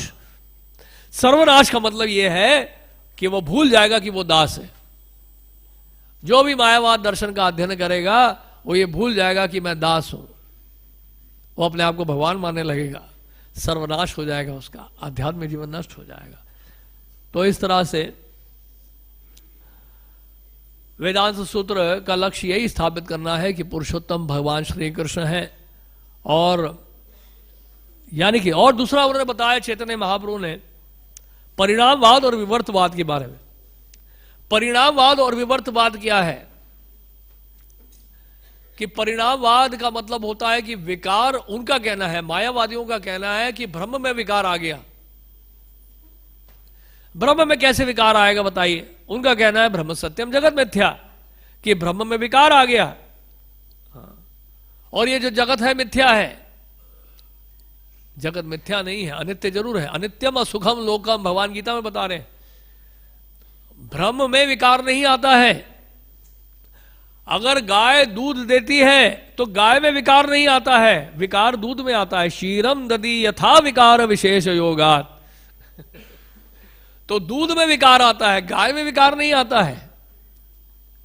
सर्वनाश का मतलब यह है कि वो भूल जाएगा कि वो दास है। जो भी मायावाद दर्शन का अध्ययन करेगा वो ये भूल जाएगा कि मैं दास हूं, वो अपने आप को भगवान मानने लगेगा। सर्वनाश हो जाएगा, उसका आध्यात्मिक जीवन नष्ट हो जाएगा। तो इस तरह से वेदांत सूत्र का लक्ष्य यही स्थापित करना है कि पुरुषोत्तम भगवान श्री कृष्ण है। और यानी कि, और दूसरा उन्होंने बताया चैतन्य महाप्रभु ने परिणामवाद और विवर्तवाद के बारे में। परिणामवाद और विवर्तवाद क्या है? कि परिणामवाद का मतलब होता है कि विकार, उनका कहना है, मायावादियों का कहना है कि ब्रह्म में विकार आ गया। ब्रह्म में कैसे विकार आएगा बताइए? उनका कहना है ब्रह्म सत्यम जगत मिथ्या, कि ब्रह्म में विकार आ गया और ये जो जगत है मिथ्या है। जगत मिथ्या नहीं है, अनित्य जरूर है। अनित्यम असुखम लोकम, भगवान गीता में बता रहे हैं। ब्रह्म में विकार नहीं आता है। अगर गाय दूध देती है तो गाय में विकार नहीं आता है, विकार दूध में आता है। क्षीरम दधी यथा विकार विशेष योगात। तो दूध में विकार आता है, गाय में विकार नहीं आता है।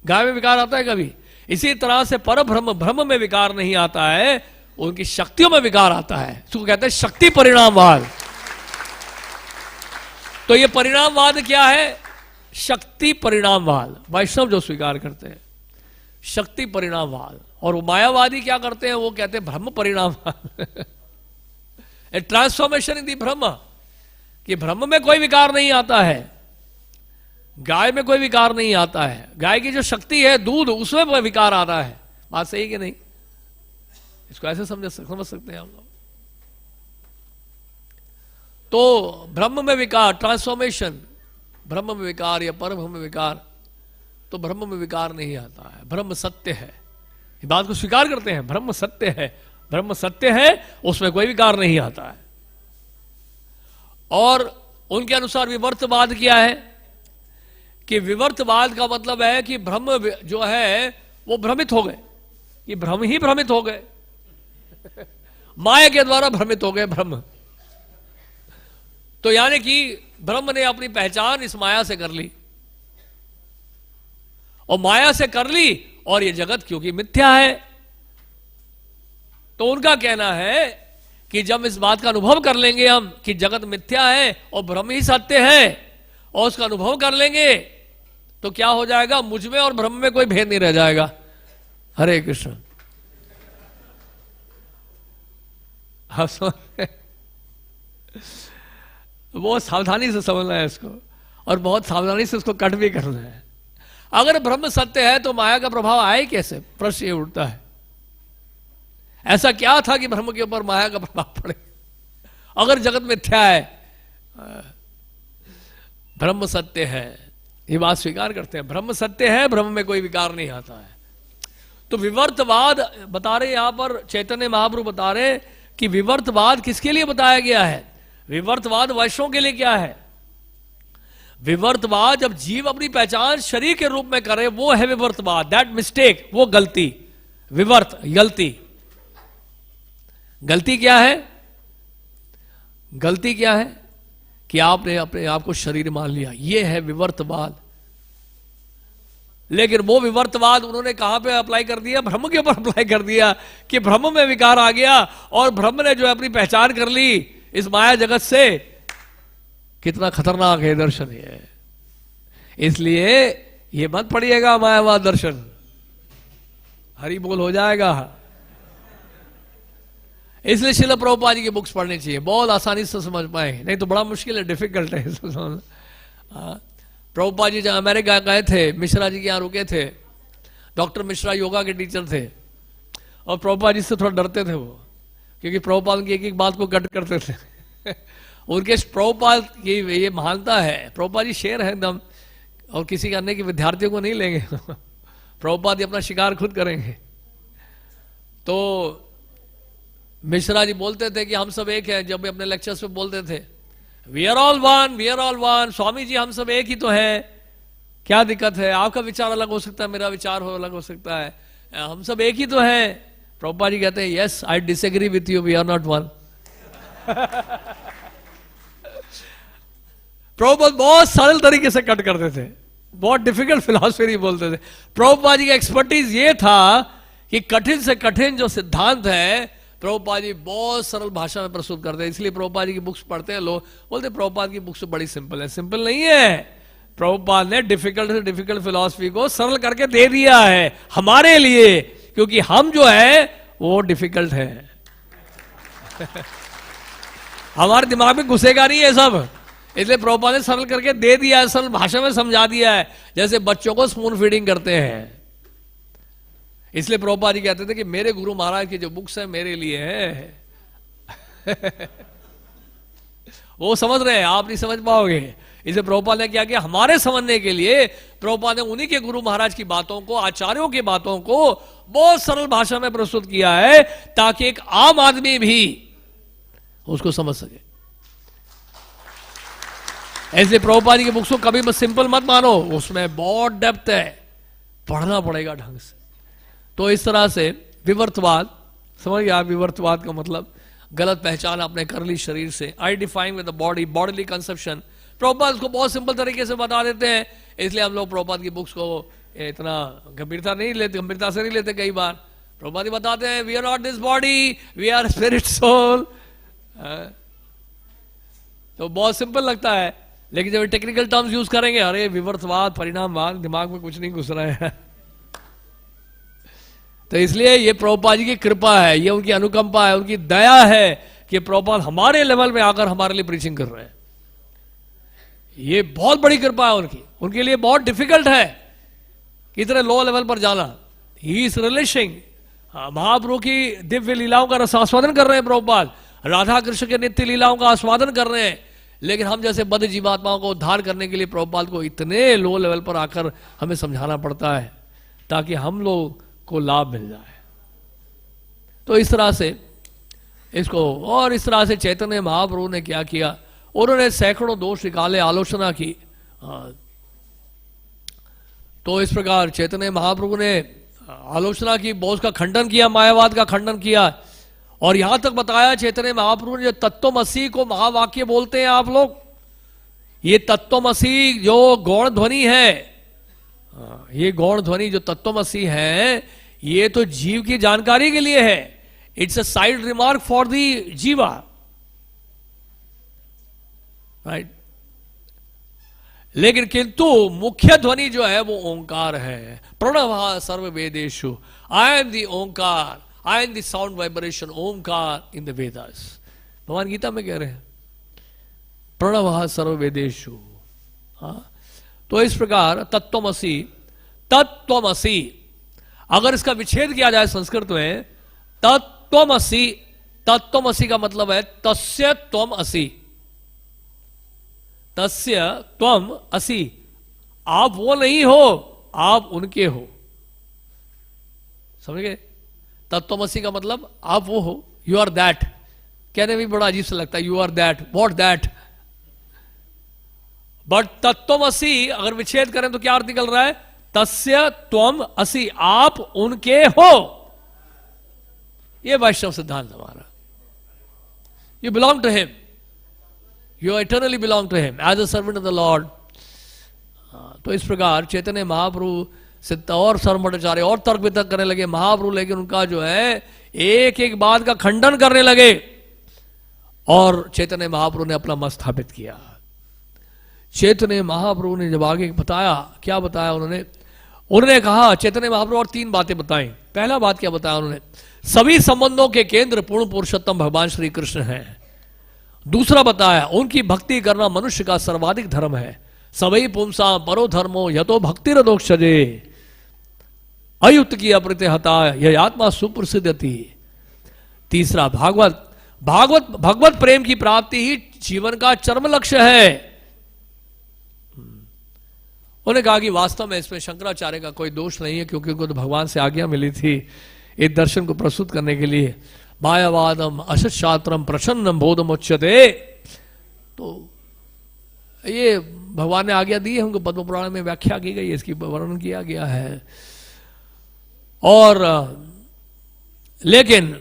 गाय में विकार आता है कभी? इसी तरह से पर ब्रह्म में विकार नहीं आता है, उनकी शक्तियों में विकार आता है। इसको कहते हैं शक्ति परिणामवाद। तो ये परिणामवाद क्या है? शक्ति परिणामवाद वैष्णव जो स्वीकार करते हैं, शक्ति परिणामवाद। और वो मायावादी क्या करते हैं? वो कहते हैं ब्रह्म परिणामवाद। ए ट्रांसफॉर्मेशन इन दी ब्रह्म, कि ब्रह्म में कोई विकार नहीं आता है, गाय में कोई विकार नहीं आता है। गाय की जो शक्ति है दूध, उसमें विकार आ रहा है। बात सही कि नहीं? इसको ऐसे समझ सकते हैं हम लोग। तो ब्रह्म में विकार, ट्रांसफॉर्मेशन, ब्रह्म में विकार या परब्रह्म में विकार, तो ब्रह्म में विकार नहीं आता है। ब्रह्म सत्य है, इस बात को स्वीकार करते हैं। ब्रह्म सत्य है, ब्रह्म सत्य है, उसमें कोई विकार नहीं आता है। और उनके अनुसार विवर्तवाद क्या है? कि विवर्तवाद का मतलब है कि ब्रह्म जो है वो भ्रमित हो गए, कि ब्रह्म ही भ्रमित हो गए, माया के द्वारा भ्रमित हो गए ब्रह्म। तो यानी कि ब्रह्म ने अपनी पहचान इस माया से कर ली, और माया से कर ली और ये जगत क्योंकि मिथ्या है। तो उनका कहना है कि जब इस बात का अनुभव कर लेंगे हम कि जगत मिथ्या है और ब्रह्म ही सत्य है, और उसका अनुभव कर लेंगे, तो क्या हो जाएगा, मुझ में और ब्रह्म में कोई भेद नहीं रह जाएगा। हरे कृष्ण। बहुत सावधानी से समझना है इसको, और बहुत सावधानी से उसको कट भी करना है। अगर ब्रह्म सत्य है तो माया का प्रभाव आए कैसे, प्रश्न ये उठता है। ऐसा क्या था कि ब्रह्म के ऊपर माया का प्रभाव पड़े? अगर जगत मिथ्या है, ब्रह्म सत्य है, ये बात स्वीकार करते हैं, ब्रह्म सत्य है, ब्रह्म में कोई विकार नहीं आता है। तो विवर्तवाद बता रहे यहां पर चैतन्य महाप्रभु बता रहे कि विवर्तवाद किसके लिए बताया गया है। विवर्तवाद वैश्यों के लिए क्या है? विवर्तवाद जब जीव अपनी पहचान शरीर के रूप में करे, वो है विवर्तवाद, दैट मिस्टेक, वो गलती। विवर्त गलती। गलती क्या है? गलती क्या है कि आपने अपने आप को शरीर मान लिया, ये है विवर्तवाद। लेकिन वो विवर्तवाद उन्होंने कहां पे अप्लाई कर दिया? ब्रह्म के ऊपर अप्लाई कर दिया कि ब्रह्म में विकार आ गया और ब्रह्म ने जो है अपनी पहचान कर ली इस माया जगत से। कितना खतरनाक है दर्शन ये। इसलिए ये मत पढ़िएगा मायावाद दर्शन, हरि बोल हो जाएगा। इसलिए श्रील प्रभुपाद जी की बुक्स पढ़नी चाहिए, बहुत आसानी से समझ पाए, नहीं तो बड़ा मुश्किल है, डिफिकल्ट है। प्रभुपाद जी जब अमेरिका गए थे, मिश्रा जी के यहाँ रुके थे। डॉक्टर मिश्रा योगा के टीचर थे और प्रभुपाद जी से थोड़ा डरते थे वो, क्योंकि प्रभुपाद की एक एक बात को कट करते थे। उनके प्रभुपाद की ये महानता है, प्रभुपाद जी शेर है एकदम, और किसी अन्य के विद्यार्थियों को नहीं लेंगे। प्रभुपाद जी अपना शिकार खुद करेंगे। तो मिश्रा जी बोलते थे कि हम सब एक हैं, जब भी अपने लेक्चर्स में बोलते थे, we are all one, we are all one, Swami ji हम सब एक ही तो हैं, क्या दिक्कत है? आपका विचार अलग हो सकता है, मेरा विचार अलग हो सकता है, हम सब एक ही तो हैं। प्रभुपाद जी कहते हैं, yes I disagree with you, we are not one. Prabhupada बहुत सरल तरीके से कट करते थे, बहुत डिफिकल्ट फिलॉसफी नहीं बोलते थे। प्रभुपाद जी का एक्सपर्टीज ये था कि कठिन से कठिन जो सिद्धांत है प्रभुपाद जी बहुत सरल भाषा में प्रस्तुत करते हैं। इसलिए प्रभुपाद जी की बुक्स पढ़ते हैं लोग, बोलते प्रभुपाद की बुक्स बड़ी सिंपल है। सिंपल नहीं है, प्रभुपाद ने डिफिकल्ट से डिफिकल्ट फिलॉसफी को सरल करके दे दिया है हमारे लिए, क्योंकि हम जो है वो डिफिकल्ट है। हमारे दिमाग में घुसेगा नहीं है सब, इसलिए प्रभुपाद ने सरल करके दे दिया है, सरल भाषा में समझा दिया है, जैसे बच्चों को स्पून फीडिंग करते हैं। इसलिए प्रभुपाद जी कहते थे कि मेरे गुरु महाराज की जो बुक्स है मेरे लिए है। वो समझ रहे हैं, आप नहीं समझ पाओगे। इसलिए प्रभुपाद ने क्या किया, हमारे समझने के लिए प्रभुपाद ने उन्हीं के गुरु महाराज की बातों को, आचार्यों की बातों को बहुत सरल भाषा में प्रस्तुत किया है, ताकि एक आम आदमी भी उसको समझ सके। ऐसे प्रभुपाद जी की बुक्स को कभी बस सिंपल मत मानो, उसमें बहुत डेप्थ है, पढ़ना पड़ेगा ढंग से। तो इस तरह से विवर्तवाद, समझ गया? विवर्तवाद का मतलब गलत पहचान आपने कर ली शरीर से। I define with the body, bodily conception. Prabhupada उसको बहुत सिंपल तरीके से बता देते हैं, इसलिए हम लोग प्रभुपाद की बुक्स को इतना गंभीरता से नहीं लेते। कई बार प्रभुपाद जी बताते हैं, we are not this body, we are spirit soul. तो बहुत सिंपल लगता है, लेकिन जब टेक्निकल टर्म्स यूज करेंगे, अरे विवर्तवाद, परिणामवाद, दिमाग में कुछ नहीं घुस रहा है। तो इसलिए ये प्रभुपाद जी की कृपा है, ये उनकी अनुकंपा है, उनकी दया है कि प्रभुपाद हमारे लेवल में आकर हमारे लिए प्रीचिंग कर रहे हैं। ये बहुत बड़ी कृपा है उनकी, उनके लिए बहुत डिफिकल्ट है कि इतने लो लेवल पर जाना। ही इज रिलिशिंग, महाप्रभु की दिव्य लीलाओं का रसास्वादन कर रहे हैं प्रभुपाद, राधा कृष्ण के नित्य लीलाओं का आस्वादन कर रहे हैं, लेकिन हम जैसे बद्ध जीवात्माओं को उद्धार करने के लिए प्रभुपाद को इतने लो लेवल पर आकर हमें समझाना पड़ता है, ताकि हम लोग को लाभ मिल जाए। तो इस तरह से इसको, और इस तरह से चैतन्य महाप्रभु ने क्या किया, उन्होंने सैकड़ों दोष निकाले, आलोचना की। तो इस प्रकार चैतन्य महाप्रभु ने आलोचना की, बहुत का खंडन किया, मायावाद का खंडन किया, और यहां तक बताया चैतन्य महाप्रभु ने, जो तत्वमसी को महावाक्य बोलते हैं आप लोग, ये तत्वमसी जो गौण ध्वनि है, ये गौण ध्वनि जो तत्वमसी है, ये तो जीव की जानकारी के लिए है। It's a side remark for the जीवा, राइट। लेकिन किंतु मुख्य ध्वनि जो है वो ओंकार है। प्रणव सर्व वेदेषु, I am the Omkar, I am the sound vibration Omkar in the Vedas. भगवान गीता में कह रहे हैं प्रणव सर्व वेदेषु। तो इस प्रकार तत्वमसी, तत्वमसी, अगर इसका विच्छेद किया जाए संस्कृत में, तत्वमसी, तत्वमसी का मतलब है तस्य त्वम असि, तस्य त्वम असि, आप वो नहीं हो, आप उनके हो। समझ गए? तत्वमसी का मतलब आप वो हो, यू आर दैट। कहने में भी बड़ा अजीब सा लगता है, you are that, what that. But तत्वमसी अगर विच्छेद करें तो क्या अर्थ निकल रहा है? तस्य त्वम असि, आप उनके हो। ये वैष्णव सिद्धांत हमारा। You belong to him, you eternally belong to him as a servant of the Lord. तो इस प्रकार चैतन्य महाप्रभु से और सर्वमठाचार्य और तर्क वितर्क करने लगे महाप्रभु, लेकिन उनका जो है एक एक बात का खंडन करने लगे और चैतन्य महाप्रभु ने अपना मत स्थापित किया। चैतन्य महाप्रभु ने जब आगे बताया, क्या बताया उन्होंने कहा, चैतन्य महाप्रभु और तीन बातें बताई। पहला बात क्या बताया उन्होंने? सभी संबंधों के केंद्र पूर्ण पुरुषोत्तम भगवान श्री कृष्ण हैं। दूसरा बताया उनकी भक्ति करना मनुष्य का सर्वाधिक धर्म है। सभी पुंसा परो धर्मो यतो भक्तिरदोक्षजे, अयुक्त की अप्रतिहता यह आत्मा सुप्रसिद्धति। तीसरा भगवत प्रेम की प्राप्ति ही जीवन का चरम लक्ष्य है। उन्होंने कहा कि वास्तव में इसमें शंकराचार्य का कोई दोष नहीं है, क्योंकि उनको तो भगवान से आज्ञा मिली थी इस दर्शन को प्रस्तुत करने के लिए। मायावादम असत शास्त्रम प्रसन्नम बोधम उच्यते। तो ये भगवान ने आज्ञा दी है, उनको पद्म पुराण में व्याख्या की गई है, इसकी वर्णन किया गया है। और लेकिन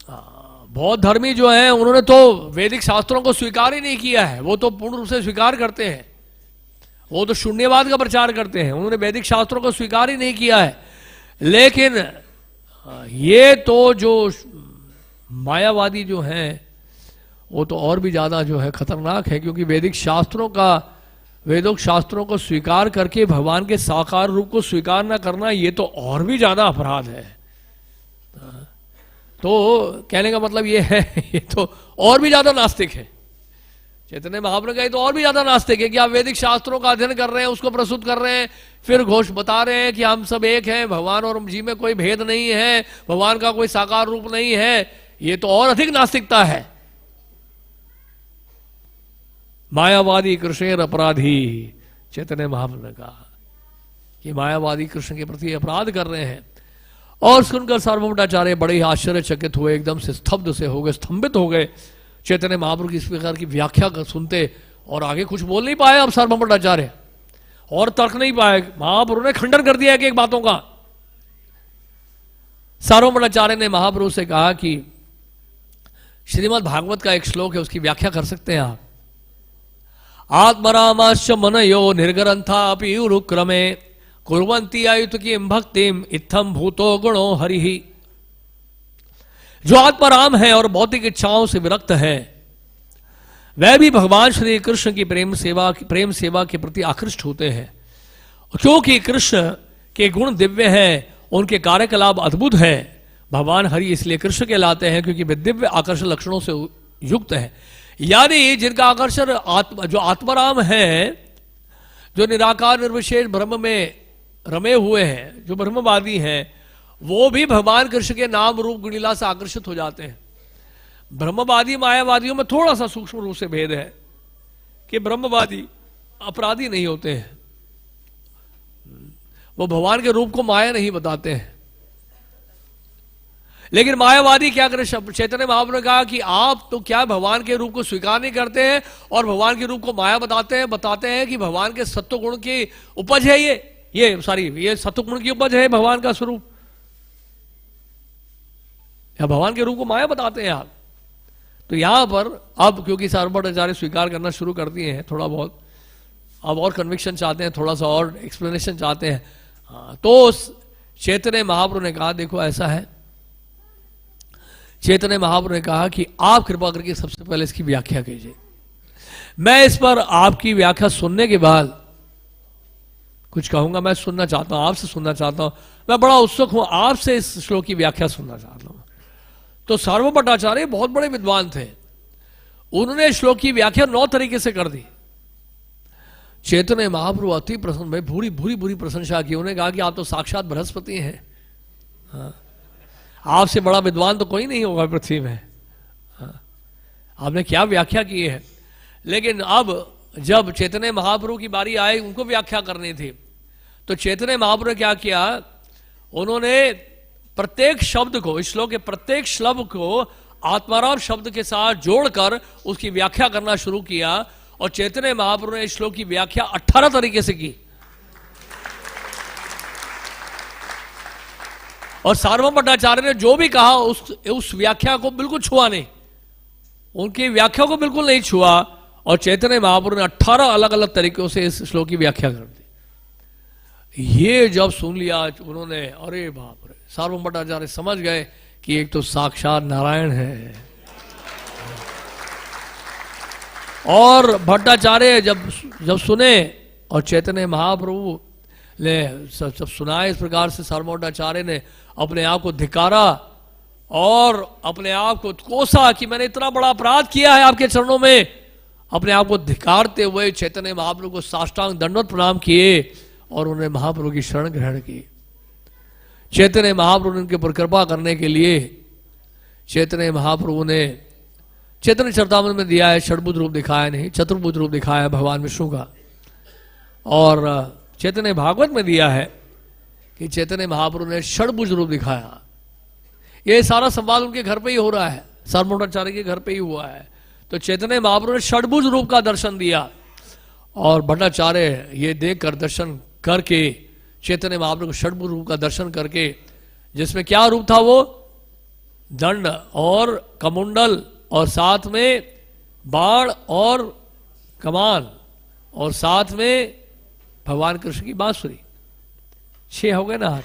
बौद्ध धर्मी जो है उन्होंने तो वैदिक शास्त्रों को स्वीकार ही नहीं किया है। वो तो पूर्ण रूप से स्वीकार करते हैं, वो तो शून्यवाद का प्रचार करते हैं, उन्होंने वैदिक शास्त्रों को स्वीकार ही नहीं किया है। लेकिन ये तो जो मायावादी जो हैं वो तो और भी ज्यादा जो है खतरनाक है, क्योंकि वैदिक शास्त्रों को स्वीकार करके भगवान के साकार रूप को स्वीकार न करना, ये तो और भी ज्यादा अपराध है। तो कहने का मतलब ये है, ये तो और भी ज्यादा नास्तिक है। चैतन्य महाप्रभु का तो और भी ज्यादा नास्तिक है कि आप वैदिक शास्त्रों का अध्ययन कर रहे हैं, उसको प्रस्तुत कर रहे हैं, फिर घोष बता रहे हैं कि हम सब एक हैं, भगवान और जी में कोई भेद नहीं है, भगवान का कोई साकार रूप नहीं है। ये तो और अधिक नास्तिकता है। मायावादी कृष्ण अपराधी, चैतन्य महाप्रभु ने कहा कि मायावादी कृष्ण के प्रति अपराध कर रहे हैं। और सुनकर सार्वभौमाचार्य बड़े ही आश्चर्यचकित हुए, एकदम से स्तब्ध से हो गए, स्तंभित हो गए चैतन्य महाप्रभु की इस प्रकार की व्याख्या कर सुनते, और आगे कुछ बोल नहीं पाए अब सार्वभौमाचार्य, और तर्क नहीं पाए। महाप्रभु ने खंडन कर दिया एक बातों का। सार्वभौमाचार्य ने महाप्रभु से कहा कि श्रीमद् भागवत का एक श्लोक है, उसकी व्याख्या कर सकते हैं आप? आत्मरामाश्च मनयो निर्गरंथा अपि उरुक्रमे कुर्वन्ति आयुत की भक्तिम इत्थम भूतो गुणो हरिहि। जो आत्माराम है और भौतिक इच्छाओं से विरक्त है, वह भी भगवान श्री कृष्ण की प्रेम सेवा के प्रति आकृष्ट होते हैं। क्योंकि कृष्ण के गुण दिव्य हैं, उनके कार्यकलाप अद्भुत हैं। भगवान हरि इसलिए कृष्ण कहलाते हैं क्योंकि वे दिव्य आकर्षण लक्षणों से युक्त हैं। यानी जिनका आकर्षण जो आत्माराम है, जो निराकार निर्विशेष ब्रह्म में रमे हुए हैं, जो ब्रह्मवादी हैं, वो भी भगवान कृष्ण के नाम रूप गुणलीला से आकर्षित हो जाते हैं। ब्रह्मवादी मायावादियों में थोड़ा सा सूक्ष्म रूप से भेद है कि ब्रह्मवादी अपराधी नहीं होते हैं, वो भगवान के रूप को माया नहीं बताते हैं। लेकिन मायावादी क्या करे? चैतन्य महाप्रभु ने कहा कि आप तो क्या भगवान के रूप को स्वीकार नहीं करते हैं और भगवान के रूप को माया बताते हैं कि भगवान के सत्व गुण की उपज है ये सत्व गुण की उपज है भगवान का स्वरूप, या भगवान के रूप को माया बताते हैं आप। तो यहां पर अब क्योंकि सार्वभौमाचार्य स्वीकार करना शुरू कर दिए हैं थोड़ा बहुत, अब और कन्विक्शन चाहते हैं, थोड़ा सा और एक्सप्लेनेशन चाहते हैं। हाँ, तो चैतन्य महाप्रभु ने कहा देखो ऐसा है, चैतन्य महाप्रभु ने कहा कि आप कृपा करके सबसे पहले इसकी व्याख्या कीजिए। मैं इस पर आपकी व्याख्या सुनने के बाद कुछ कहूंगा। मैं सुनना चाहता हूं, आपसे सुनना चाहता हूं, मैं बड़ा उत्सुक हूं, आपसे इस श्लोक की व्याख्या सुनना चाहता हूं। तो सार्वभौम भट्टाचार्य बहुत बड़े विद्वान थे, उन्होंने श्लोक की व्याख्या 9 तरीके से कर दी। चैतन्य महाप्रभु अति प्रसन्न, भाई भूरी भूरी भूरी प्रशंसा की। उन्होंने कहा कि आप तो साक्षात बृहस्पति हैं, हाँ, आपसे बड़ा विद्वान तो कोई नहीं होगा पृथ्वी में। हाँ, आपने क्या व्याख्या की है। लेकिन अब जब चैतन्य महाप्रभु की बारी आई, उनको व्याख्या करनी थी, तो चैतन्य महाप्रभु ने क्या किया, उन्होंने प्रत्येक शब्द को, इस श्लोक के प्रत्येक शब्द को आत्माराम शब्द के साथ जोड़कर उसकी व्याख्या करना शुरू किया। और चैतन्य महाप्रभु ने इस श्लोक की व्याख्या 18 तरीके से की। और सार्वभौम भट्टाचार्य ने जो भी कहा उस व्याख्या को बिल्कुल छुआ नहीं, उनकी व्याख्या को बिल्कुल नहीं छुआ। और चैतन्य महाप्रभु ने 18 अलग अलग तरीकों से इस श्लोक की व्याख्या कर दी। ये जब सुन लिया उन्होंने, अरे बाप रे, सार्वभौम भट्टाचार्य समझ गए कि एक तो साक्षात नारायण है। और भट्टाचार्य जब सुने और चैतन्य महाप्रभु ने सब सुनाए इस प्रकार से, सार्वभौम भट्टाचार्य ने अपने आप को धिक्कारा और अपने आप को कोसा कि मैंने इतना बड़ा अपराध किया है आपके चरणों में। अपने आप को धिक्कारते हुए चैतन्य महाप्रभु को साष्टांग दंडवत प्रणाम किए और उन्हें महाप्रभु की शरण ग्रहण की। चैतन्य महाप्रभु ने उनके ऊपर कृपा करने के लिए चैतन्य महाप्रभु ने चैतन्य चरितामृत में दिया है, षड्भुज रूप दिखाया नहीं, चतुर्भुज रूप दिखाया है भगवान विष्णु का। और चैतन्य भागवत में दिया है कि चैतन्य महाप्रभु ने षड्भुज रूप दिखाया। ये सारा संवाद उनके घर पे ही हो रहा है, सार्वभौम भट्टाचार्य के घर पे ही हुआ है। तो चैतन्य महाप्रभु ने षड्भुज रूप का दर्शन दिया और भट्टाचार्य ये देखकर दर्शन करके, चैतन्य महाप्रभु को षड्भुज रूप का दर्शन करके, जिसमें क्या रूप था वो, दंड और कमुंडल और साथ में बाण और कमान और साथ में भगवान कृष्ण की बांसुरी। 6 हो गए ना हाथ,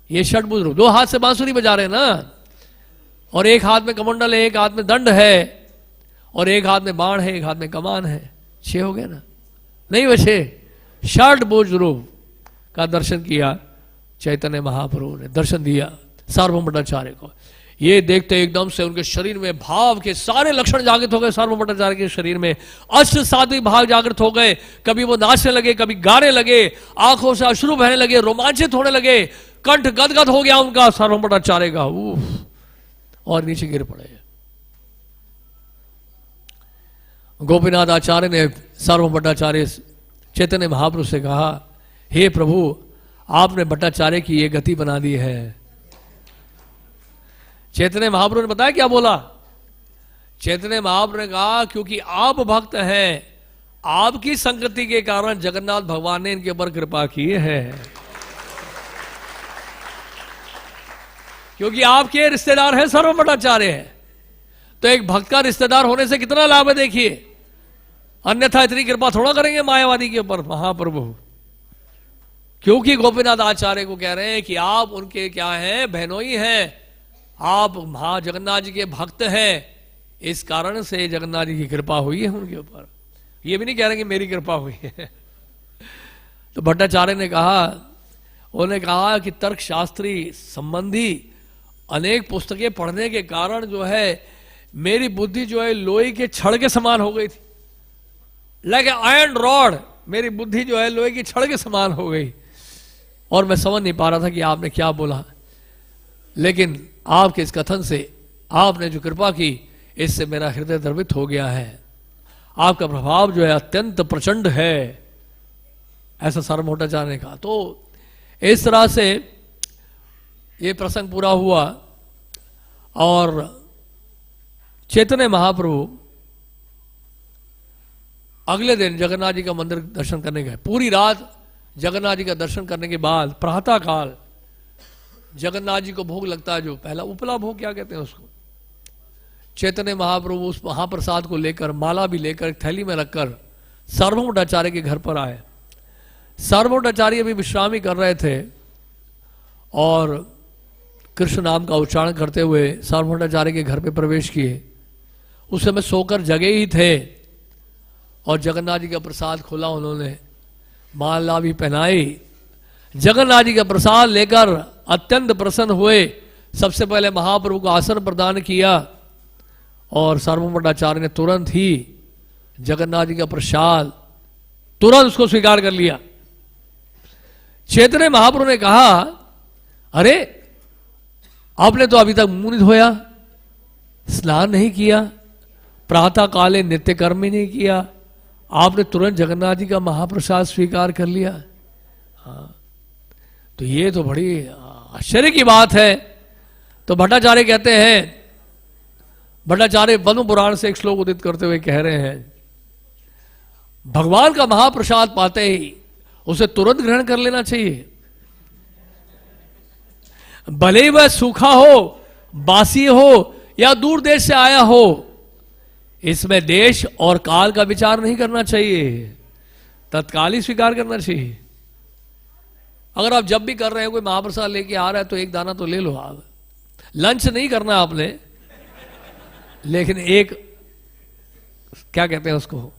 ये षड्भुज रूप। 2 हाथ से बांसुरी बजा रहे ना, और एक हाथ में कमंडल है, एक हाथ में दंड है, और एक हाथ में बाण है, एक हाथ में कमान है। 6 हो गए ना, नहीं बचे। षड्भुज रूप का दर्शन किया चैतन्य महाप्रभु ने, दर्शन दिया सार्वभौम भट्टाचार्य को। ये देखते एकदम से उनके शरीर में भाव के सारे लक्षण जागृत हो गए। सार्वभौम भट्टाचार्य के शरीर में अष्ट सात्विक भाव जागृत हो गए। कभी वो नाचने लगे, कभी गाने लगे, आंखों से अश्रु बहने लगे, रोमांचित होने लगे, कंठ गदगद हो गया उनका, सार्वभौम भट्टाचार्य का, और नीचे गिर पड़े। गोपीनाथ आचार्य ने सार्वभौम भट्टाचार्य चैतन्य महाप्रभु से कहा, हे प्रभु, आपने भट्टाचार्य की ये गति बना दी है। चैतन्य महाप्रभु ने बताया क्या बोला। चैतन्य महाप्रभु ने कहा, क्योंकि आप भक्त हैं, आपकी संगति के कारण जगन्नाथ भगवान ने इनके ऊपर कृपा की है। क्योंकि आपके रिश्तेदार हैं, सार्वभौम भट्टाचार्य है, तो एक भक्त का रिश्तेदार होने से कितना लाभ है देखिए। अन्यथा इतनी कृपा थोड़ा करेंगे मायावादी के ऊपर महाप्रभु। क्योंकि गोपीनाथ आचार्य को कह रहे हैं कि आप उनके क्या हैं, बहनोई हैं, आप महा जगन्नाथ जी के भक्त हैं, इस कारण से जगन्नाथ जी की कृपा हुई है उनके ऊपर। ये भी नहीं कह रहे कि मेरी कृपा हुई है। तो भट्टाचार्य ने कहा, उन्होंने कहा कि तर्कशास्त्री संबंधी अनेक पुस्तकें पढ़ने के कारण जो है मेरी बुद्धि जो है लोहे के छड़ के समान हो गई थी। लाइक आयरन रॉड, मेरी बुद्धि जो है लोहे की छड़ के समान हो गई, और मैं समझ नहीं पा रहा था कि आपने क्या बोला। लेकिन आपके इस कथन से, आपने जो कृपा की, इससे मेरा हृदय द्रवित हो गया है। आपका प्रभाव जो है अत्यंत प्रचंड है, ऐसा सार्वभौम भट्टाचार्य ने कहा। तो इस तरह से ये प्रसंग पूरा हुआ। और चैतन्य महाप्रभु अगले दिन जगन्नाथ जी का मंदिर दर्शन करने गए। पूरी रात जगन्नाथ जी का दर्शन करने के बाद प्रातः काल जगन्नाथ जी को भोग लगता है, जो पहला उपला भोग क्या कहते हैं उसको। चैतन्य महाप्रभु उस महाप्रसाद को लेकर, माला भी लेकर, थैली में रखकर सार्वभौम भट्टाचार्य के घर पर आए। सार्वभौम भट्टाचार्य अभी विश्राम ही कर रहे थे और कृष्ण नाम का उच्चारण करते हुए सार्वभौम भट्टाचार्य के घर पे प्रवेश किए। उस समय सोकर जगे ही थे और जगन्नाथ जी का प्रसाद खोला, उन्होंने माला भी पहनाई। जगन्नाथ जी का प्रसाद लेकर अत्यंत प्रसन्न हुए। सबसे पहले महाप्रभु को आसन प्रदान किया और सार्वभौम भट्टाचार्य ने तुरंत ही जगन्नाथ जी का प्रसाद तुरंत उसको स्वीकार कर लिया। चैतन्य महाप्रभु ने कहा, अरे आपने तो अभी तक मुंह नहीं धोया, स्नान नहीं किया, प्रातः काले नित्य कर्म ही नहीं किया, आपने तुरंत जगन्नाथ जी का महाप्रसाद स्वीकार कर लिया। हाँ, तो ये तो बड़ी आश्चर्य की बात है। तो भट्टाचार्य कहते हैं, भट्टाचार्य पद्म पुराण से एक श्लोक उदित करते हुए कह रहे हैं, भगवान का महाप्रसाद पाते ही उसे तुरंत ग्रहण कर लेना चाहिए, भले वह सूखा हो, बासी हो या दूर देश से आया हो। इसमें देश और काल का विचार नहीं करना चाहिए, तत्काल ही स्वीकार करना चाहिए। अगर आप जब भी कर रहे हैं, कोई महाप्रसाद लेके आ रहा है तो एक दाना तो ले लो। आप लंच नहीं करना आपने, लेकिन एक क्या कहते हैं उसको,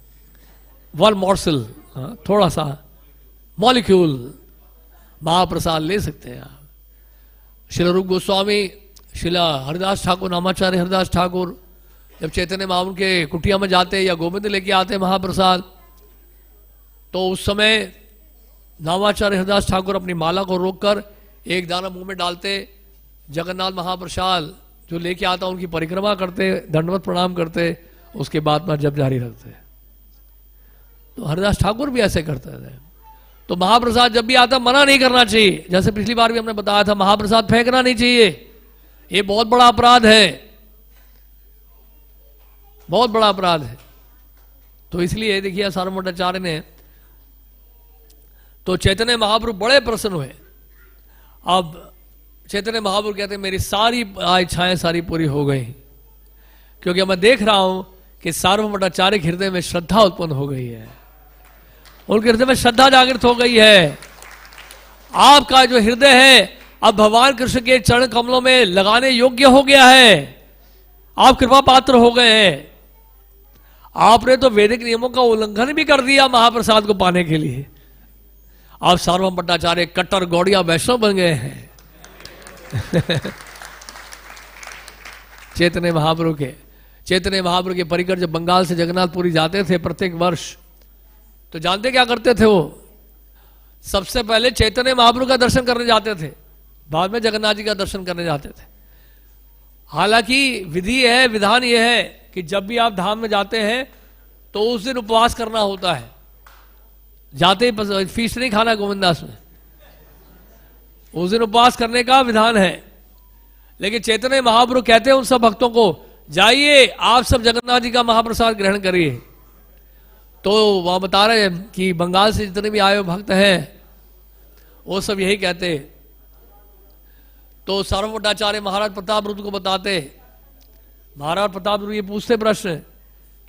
वन मॉर्सल, थोड़ा सा मॉलिक्यूल महाप्रसाद ले सकते हैं आप। श्रील रूप गोस्वामी, शिला हरिदास ठाकुर, नामाचार्य हरिदास ठाकुर जब चैतन्य महाप्रभु के कुटिया में जाते या गोविंद लेके आते महाप्रसाद, तो उस समय नामाचार्य हरिदास ठाकुर अपनी माला को रोककर एक दाना मुंह में डालते, जगन्नाथ महाप्रसाद जो लेके आता उनकी परिक्रमा करते, दंडवत प्रणाम करते, उसके बाद में जप जारी रखते। तो हरिदास ठाकुर भी ऐसे करते थे। तो महाप्रसाद जब भी आता मना नहीं करना चाहिए। जैसे पिछली बार भी हमने बताया था, महाप्रसाद फेंकना नहीं चाहिए, ये बहुत बड़ा अपराध है, बहुत बड़ा अपराध है। तो इसलिए देखिए सार्वभौम भट्टाचार्य ने, तो चैतन्य महाप्रभु बड़े प्रसन्न हुए। अब चैतन्य महाप्रभु कहते हैं, मेरी सारी इच्छाएं सारी पूरी हो गई, क्योंकि मैं देख रहा हूं कि सार्वभौम भट्टाचार्य के हृदय में श्रद्धा उत्पन्न हो गई है, उनके हृदय में श्रद्धा जागृत हो गई है। आपका जो हृदय है अब भगवान कृष्ण के चरण कमलों में लगाने योग्य हो गया है, आप कृपा पात्र हो गए हैं। आपने तो वैदिक नियमों का उल्लंघन भी कर दिया महाप्रसाद को पाने के लिए। आप सार्वभौम भट्टाचार्य कट्टर गौड़िया वैष्णव बन गए हैं। चैतन्य महाप्रभु के परिकर जब बंगाल से जगन्नाथपुरी जाते थे प्रत्येक वर्ष, तो जानते क्या करते थे वो? सबसे पहले चैतन्य महाप्रभु का दर्शन करने जाते थे, बाद में जगन्नाथ जी का दर्शन करने जाते थे। हालांकि विधि है, विधान यह है कि जब भी आप धाम में जाते हैं तो उस दिन उपवास करना होता है। जाते ही फीस नहीं खाना गोविंदास में, उस दिन उपवास करने का विधान है। लेकिन चैतन्य महाप्रभु कहते हैं उन सब भक्तों को, जाइए आप सब जगन्नाथ जी का महाप्रसाद ग्रहण करिए। तो वहां बता रहे हैं कि बंगाल से जितने भी आए हुए भक्त हैं वो सब यही कहते। तो सार्वभौम भट्टाचार्य महाराज प्रताप रुद्र को बताते, महाराज प्रताप रुद्र ये पूछते प्रश्न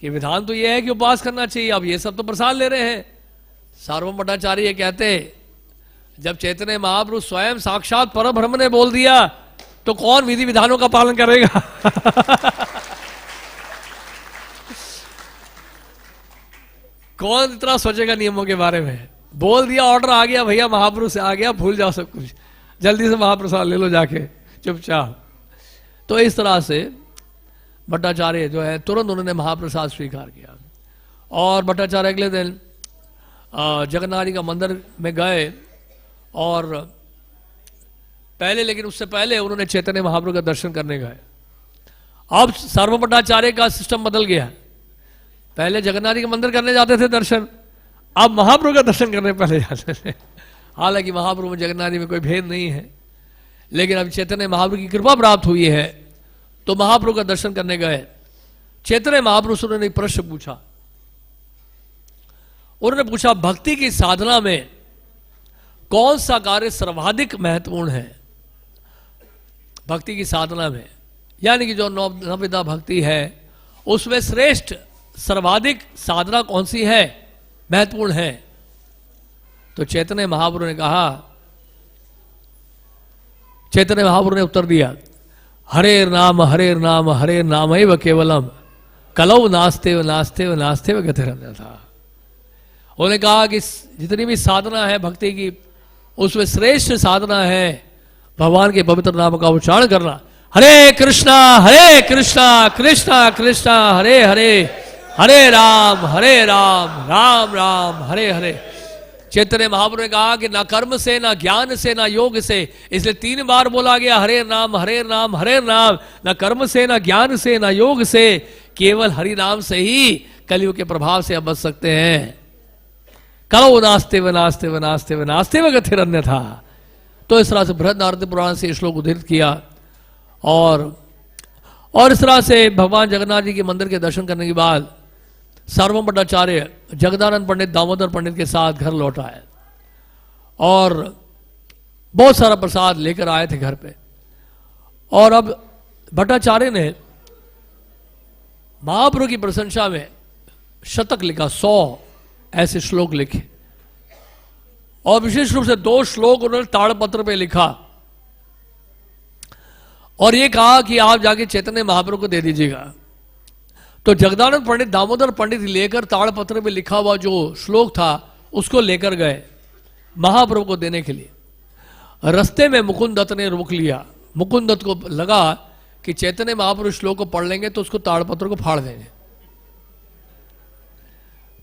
कि विधान तो ये है कि उपवास करना चाहिए, अब ये सब तो प्रसाद ले रहे हैं। सार्वभौम भट्टाचार्य ये कहते, जब चैतन्य महाप्रभु स्वयं साक्षात परब्रह्म ने बोल दिया तो कौन विधि विधानों का पालन करेगा? कौन इतना सोचेगा नियमों के बारे में? बोल दिया, ऑर्डर आ गया, भैया महाप्रभु से आ गया, भूल जाओ सब कुछ, जल्दी से महाप्रसाद ले लो जाके चुपचाप। तो इस तरह से भट्टाचार्य जो है तुरंत उन्होंने महाप्रसाद स्वीकार किया। और भट्टाचार्य अगले दिन जगन्नाथ जी का मंदिर में गए और पहले, लेकिन उससे पहले उन्होंने चैतन्य महाप्रभु का दर्शन करने गए। अब सार्वभौम भट्टाचार्य का सिस्टम बदल गया, पहले जगन्नाथ जी का मंदिर करने जाते थे दर्शन, अब महाप्रभु का दर्शन करने पहले जाते थे। हालांकि महाप्रभु में जगन्नाथ जी में कोई भेद नहीं है, लेकिन अब चैतन्य महाप्रभु की कृपा प्राप्त हुई है तो महाप्रभु का दर्शन करने गए। चैतन्य महाप्रभु से उन्होंने एक प्रश्न पूछा। उन्होंने पूछा, भक्ति की साधना में कौन सा कार्य सर्वाधिक महत्वपूर्ण है? भक्ति की साधना में, यानी कि जो नवविधा भक्ति है उसमें श्रेष्ठ सर्वाधिक साधना कौन सी है? महत्वपूर्ण है। तो चैतन्य महाप्रभु ने कहा, चैतन्य महाप्रभु ने उत्तर दिया, हरेर नाम हरे नाम एव केवलम कलौ नास्ते व नास्ते व नास्ते व गतिरन्य था। उन्होंने कहा कि जितनी भी साधना है भक्ति की, उसमें श्रेष्ठ साधना है भगवान के पवित्र नाम का उच्चारण करना। हरे कृष्णा कृष्णा कृष्णा हरे हरे, हरे राम राम राम हरे हरे। चैतन्य महाप्रभु ने कहा कि ना कर्म से, ना ज्ञान से, ना योग से, इसलिए 3 बार बोला गया हरे नाम हरे नाम हरे नाम। ना कर्म से, ना ज्ञान से, ना योग से, केवल हरि नाम से ही कलयुग के प्रभाव से अब बच सकते हैं। कलो नास्ते व नास्ते व नास्ते व नास्ते व गतिरन्य था। तो इस तरह से बृहद नारद पुराण से श्लोक उद्धृत किया और इस तरह से भगवान जगन्नाथ जी के मंदिर के दर्शन करने के बाद सार्वभौम भट्टाचार्य जगदानंद पंडित दामोदर पंडित के साथ घर लौट आए और बहुत सारा प्रसाद लेकर आए थे घर पे। और अब भट्टाचार्य ने महाप्रभु की प्रशंसा में शतक लिखा, 100 ऐसे श्लोक लिखे और विशेष रूप से 2 श्लोक उन्होंने ताड़पत्र पे लिखा और ये कहा कि आप जाके चैतन्य महाप्रभु को दे दीजिएगा। तो जगदानंद पंडित दामोदर पंडित लेकर ताड़पत्र में लिखा हुआ जो श्लोक था उसको लेकर गए महाप्रभु को देने के लिए। रास्ते में मुकुंद दत्त ने रोक लिया। मुकुंद दत्त को लगा कि चैतन्य महाप्रभु श्लोक को पढ़ लेंगे तो उसको ताड़पत्र को फाड़ देंगे।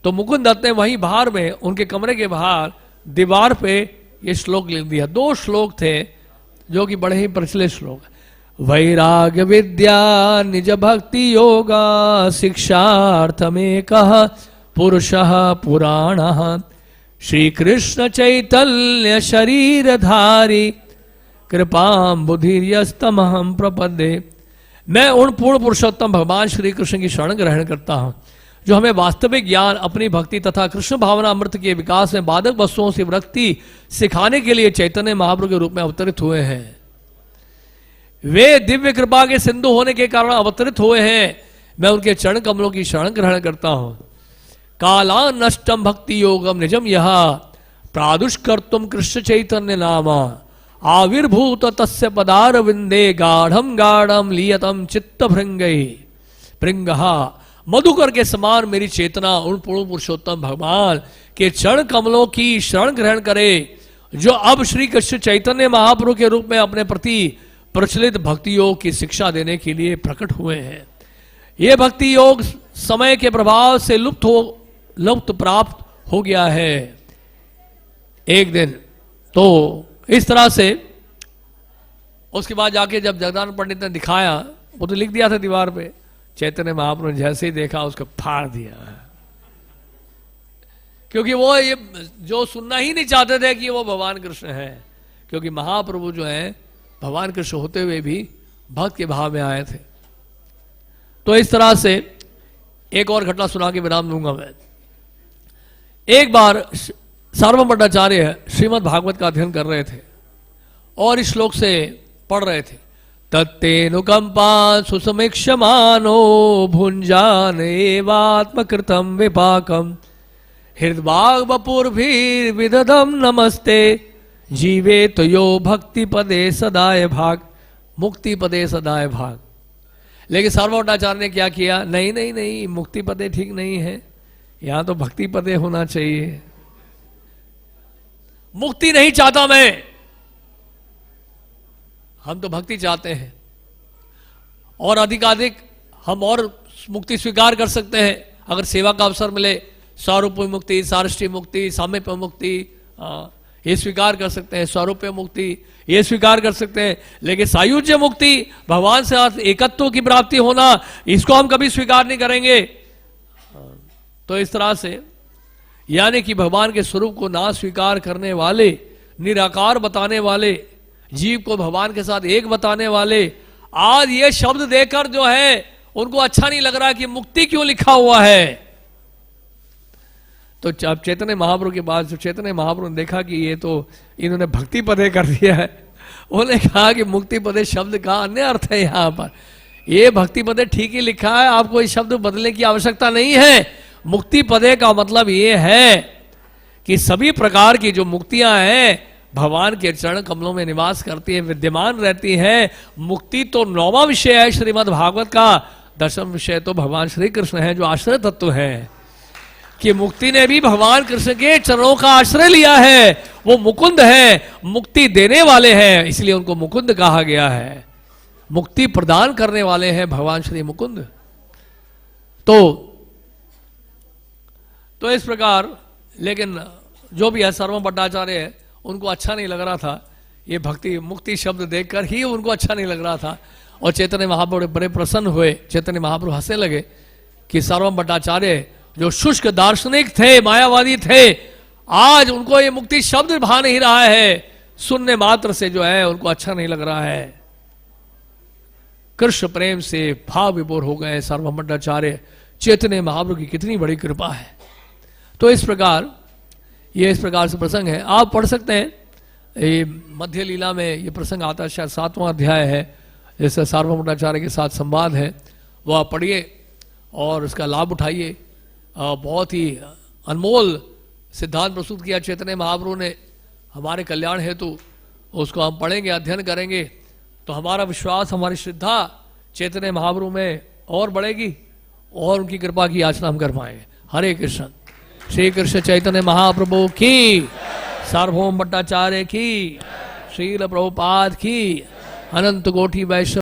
तो मुकुंद दत्त ने वहीं बाहर में उनके कमरे के बाहर दीवार पे ये श्लोक लिख दिया। 2 श्लोक थे जो कि बड़े ही प्रचलित श्लोक। वैराग्य विद्या निज भक्ति योगा शिक्षार्थमेकः पुरुषः पुराणः श्री कृष्ण चैतन्य शरीरधारी कृपाम बुधिर्यस्तमहं प्रपद्ये। मैं उन पूर्ण पुरुषोत्तम भगवान श्री कृष्ण की शरण ग्रहण करता हूं जो हमें वास्तविक ज्ञान, अपनी भक्ति तथा कृष्ण भावना अमृत के विकास में बाधक वस्तुओं से विरक्ति सिखाने के लिए चैतन्य महाप्रभु के रूप में अवतरित हुए हैं। वे दिव्य कृपा के सिंधु होने के कारण अवतरित हुए हैं। मैं उनके चरण कमलों की शरण ग्रहण करता हूं। काला नष्टम भक्ति योगम निजम यह प्रादुष्कर्तुम कृष्ण चैतन्य नामा आविर्भूत तस्य पदार विंदे गाढ़म गाढ़म लियतम चित्त भृंगहा। मधुकर के समान मेरी चेतना उन पूर्ण पुरुषोत्तम भगवान के चरण कमलों की शरण ग्रहण करे जो अब श्री कृष्ण चैतन्य महाप्रभु के रूप में अपने प्रति प्रचलित भक्ति योग की शिक्षा देने के लिए प्रकट हुए हैं। ये भक्ति योग समय के प्रभाव से लुप्त प्राप्त हो गया है एक दिन। तो इस तरह से उसके बाद जाके जब जगदानंद पंडित ने दिखाया, वो तो लिख दिया था दीवार पे, चैतन्य महाप्रभु ने जैसे ही देखा उसको फाड़ दिया, क्योंकि वो ये जो सुनना ही नहीं चाहते थे कि वो भगवान कृष्ण है। क्योंकि महाप्रभु जो है भगवान कृष्ण होते हुए भी भक्त के भाव में आए थे। तो इस तरह से एक और घटना सुना के विराम दूंगा मैं। एक बार सार्वभौम भट्टाचार्य श्रीमद् भागवत का अध्ययन कर रहे थे और इस श्लोक से पढ़ रहे थे। तत्तेनुकंपा सुसमीक्षमानो भुंजान एवात्मकृतम विपाकम हृद्भाग वपुर्भिर्विदधम नमस्ते जीवे तो यो भक्ति पदे सदाय भाग मुक्ति पदे सदाय भाग। लेकिन सार्वभौम भट्टाचार्य ने क्या किया, नहीं नहीं नहीं, मुक्ति पदे ठीक नहीं है, यहां तो भक्ति पदे होना चाहिए। मुक्ति नहीं चाहता मैं, हम तो भक्ति चाहते हैं और अधिकाधिक हम और मुक्ति स्वीकार कर सकते हैं अगर सेवा का अवसर मिले। स्वरूप मुक्ति, सारष्टी मुक्ति, सामीप्य मुक्ति ये स्वीकार कर सकते हैं, स्वरूप मुक्ति ये स्वीकार कर सकते हैं, लेकिन सायुज्य मुक्ति, भगवान से एकत्व की प्राप्ति होना, इसको हम कभी स्वीकार नहीं करेंगे। तो इस तरह से यानी कि भगवान के स्वरूप को ना स्वीकार करने वाले, निराकार बताने वाले, जीव को भगवान के साथ एक बताने वाले, आज ये शब्द देकर जो है उनको अच्छा नहीं लग रहा कि मुक्ति क्यों लिखा हुआ है। तो अब चैतन्य महाप्रभु के बाद जब चैतन्य महाप्रभु ने देखा कि ये तो इन्होंने भक्ति पदे कर दिया है, उन्होंने कहा कि मुक्ति पदे शब्द का अन्य अर्थ है यहाँ पर, ये भक्ति पदे ठीक ही लिखा है, आपको इस शब्द बदलने की आवश्यकता नहीं है। मुक्ति पदे का मतलब ये है कि सभी प्रकार की जो मुक्तियां हैं भगवान के चरण कमलों में निवास करती है, विद्यमान रहती है। मुक्ति तो 9वां विषय है श्रीमद् भागवत का, 10वां विषय तो भगवान श्री कृष्ण है जो आश्रय तत्व है। कि मुक्ति ने भी भगवान कृष्ण के चरणों का आश्रय लिया है, वो मुकुंद है, मुक्ति देने वाले हैं, इसलिए उनको मुकुंद कहा गया है। मुक्ति प्रदान करने वाले हैं भगवान श्री मुकुंद। तो इस प्रकार, लेकिन जो भी है सर्वम भट्टाचार्य है, उनको अच्छा नहीं लग रहा था ये भक्ति मुक्ति शब्द देखकर ही उनको अच्छा नहीं लग रहा था। और चैतन्य महाप्रभु बड़े प्रसन्न हुए, चैतन्य महाप्रभु हंसने लगे कि सर्वम भट्टाचार्य जो शुष्क दार्शनिक थे, मायावादी थे, आज उनको ये मुक्ति शब्द भा नहीं रहा है, सुनने मात्र से जो है उनको अच्छा नहीं लग रहा है। कृष्ण प्रेम से भाव विभोर हो गए सर्वम भट्टाचार्य। चैतन्य महाप्रभु की कितनी बड़ी कृपा है। तो इस प्रकार ये से प्रसंग है, आप पढ़ सकते हैं। ये मध्य लीला में ये प्रसंग आता है, शायद 7वां अध्याय है, जैसे सार्वभौम भट्टाचार्य के साथ संवाद है, वो आप पढ़िए और उसका लाभ उठाइए। बहुत ही अनमोल सिद्धांत प्रस्तुत किया चैतन्य महाप्रभु ने हमारे कल्याण हेतु। उसको हम पढ़ेंगे, अध्ययन करेंगे तो हमारा विश्वास, हमारी श्रद्धा चैतन्य महाप्रभु में और बढ़ेगी और उनकी कृपा की याचना हम कर पाएंगे। हरे कृष्ण। श्री कृष्ण चैतन्य महाप्रभु की, सार्वभौम भट्टाचार्य की, श्रील प्रभुपाद की, अनंत कोटि वैष्णव